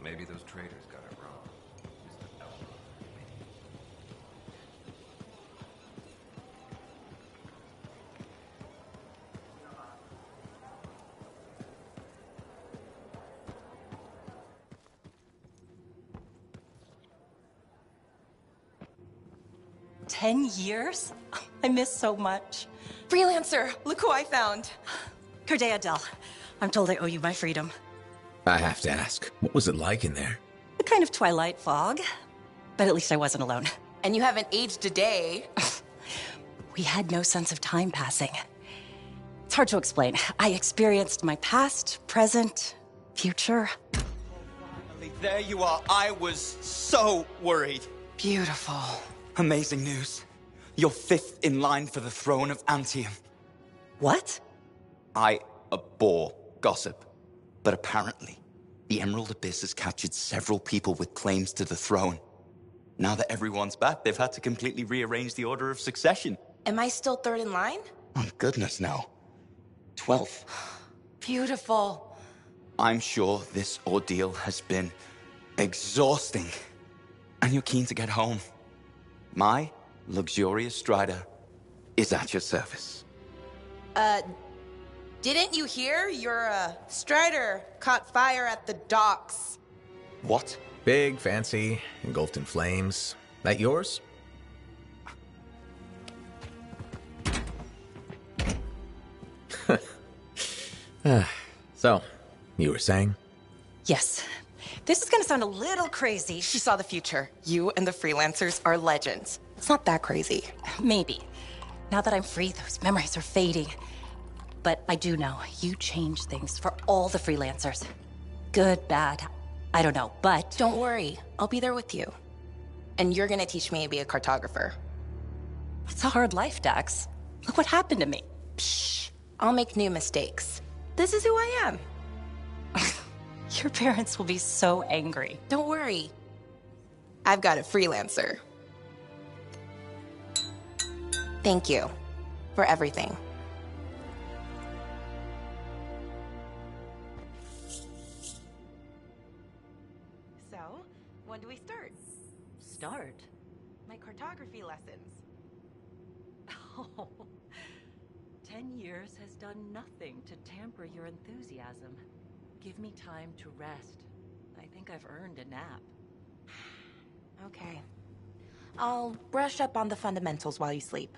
Maybe those traders got it wrong.
10 years? I miss so much. Freelancer, look who I found. Cordea Del. I'm told I owe you my freedom.
I have to ask, what was it like in there?
A kind of twilight fog. But at least I wasn't alone.
And you haven't aged a day.
We had no sense of time passing. It's hard to explain. I experienced my past, present, future.
There you are. I was so worried.
Beautiful.
Amazing news. You're 5th in line for the throne of Anthem.
What?
I abhor gossip. But apparently, the Emerald Abyss has captured several people with claims to the throne. Now that everyone's back, they've had to completely rearrange the order of succession.
Am I still 3rd in line?
Oh, goodness, no. 12th.
Beautiful.
I'm sure this ordeal has been exhausting. And you're keen to get home. My luxurious Strider is at your service.
Didn't you hear? Your, Strider caught fire at the docks.
What?
Big, fancy, engulfed in flames. That yours? So, you were saying?
Yes. This is gonna sound a little crazy.
She saw the future. You and the freelancers are legends. It's not that crazy.
Maybe. Now that I'm free, those memories are fading. But I do know you changed things for all the freelancers. Good, bad, I don't know, but...
Don't worry. I'll be there with you. And you're gonna teach me to be a cartographer.
It's a hard life, Dax. Look what happened to me.
Shh. I'll make new mistakes. This is who I am.
Your parents will be so angry.
Don't worry. I've got a freelancer. Thank you for everything.
So, when do we start? Start?
My cartography lessons.
Oh, 10 years has done nothing to tamper your enthusiasm. Give me time to rest. I think I've earned a nap.
Okay. I'll brush up on the fundamentals while you sleep.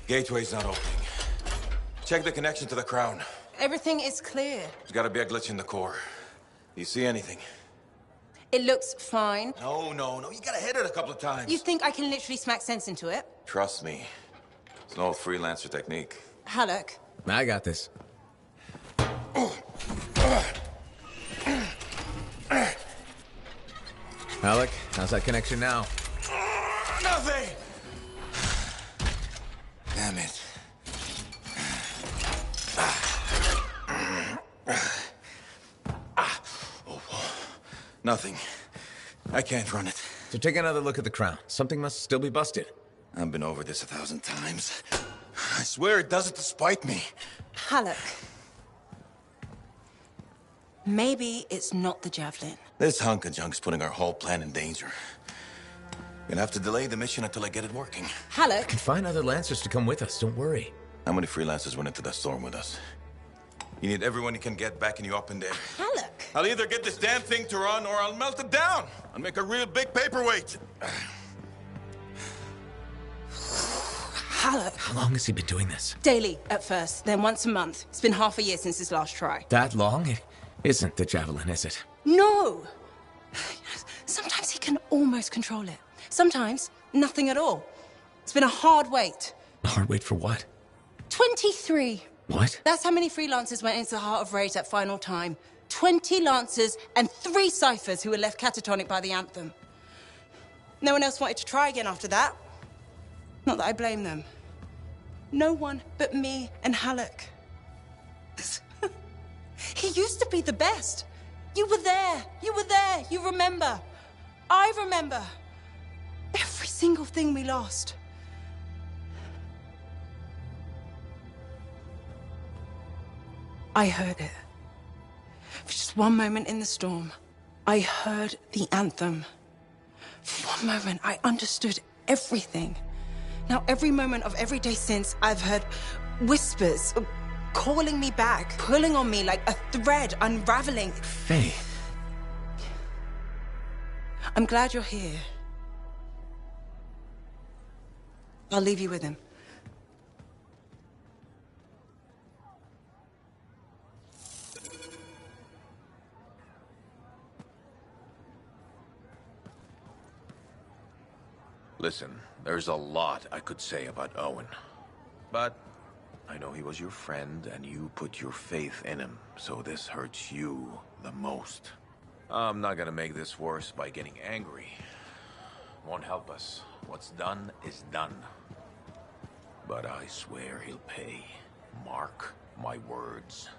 Gateway's not opening. Check the connection to the crown.
Everything is clear.
There's gotta be a glitch in the core. Do you see anything?
It looks fine.
No. You gotta hit it a couple of times.
You think I can literally smack sense into it?
Trust me. It's an old freelancer technique.
Halleck.
I got this. Alec, how's that connection now?
Nothing! Damn it. Nothing. I can't run it.
So take another look at the crown. Something must still be busted.
I've been over this 1,000 times. I swear it does it to spite me.
Halleck. Maybe it's not the javelin.
This hunk of junk's putting our whole plan in danger. Gonna have to delay the mission until I get it working.
Halleck.
Can find other Lancers to come with us, don't worry.
How many freelancers went into that storm with us? You need everyone you can get backing you up in there.
Halleck.
I'll either get this damn thing to run or I'll melt it down. I'll make a real big paperweight.
Halleck.
How long has he been doing this?
Daily at first, then once a month. It's been half a year since his last try.
That long? It isn't the Javelin, is it?
No! Sometimes he can almost control it. Sometimes, nothing at all. It's been a hard wait.
A hard wait for what?
23.
What?
That's how many freelancers went into the Heart of Rage that final time. 20 Lancers and 3 Ciphers who were left catatonic by the Anthem. No one else wanted to try again after that. Not that I blame them. No one but me and Halleck. He used to be the best. You were there. You were there. You remember. I remember. Every single thing we lost. I heard it. For just one moment in the storm, I heard the anthem. For one moment, I understood everything. Now, every moment of every day since, I've heard whispers calling me back, pulling on me like a thread unraveling.
Faye.
I'm glad you're here. I'll leave you with him.
Listen, there's a lot I could say about Owen. But I know he was your friend and you put your faith in him, so this hurts you the most. I'm not gonna make this worse by getting angry. Won't help us. What's done is done. But I swear he'll pay. Mark my words.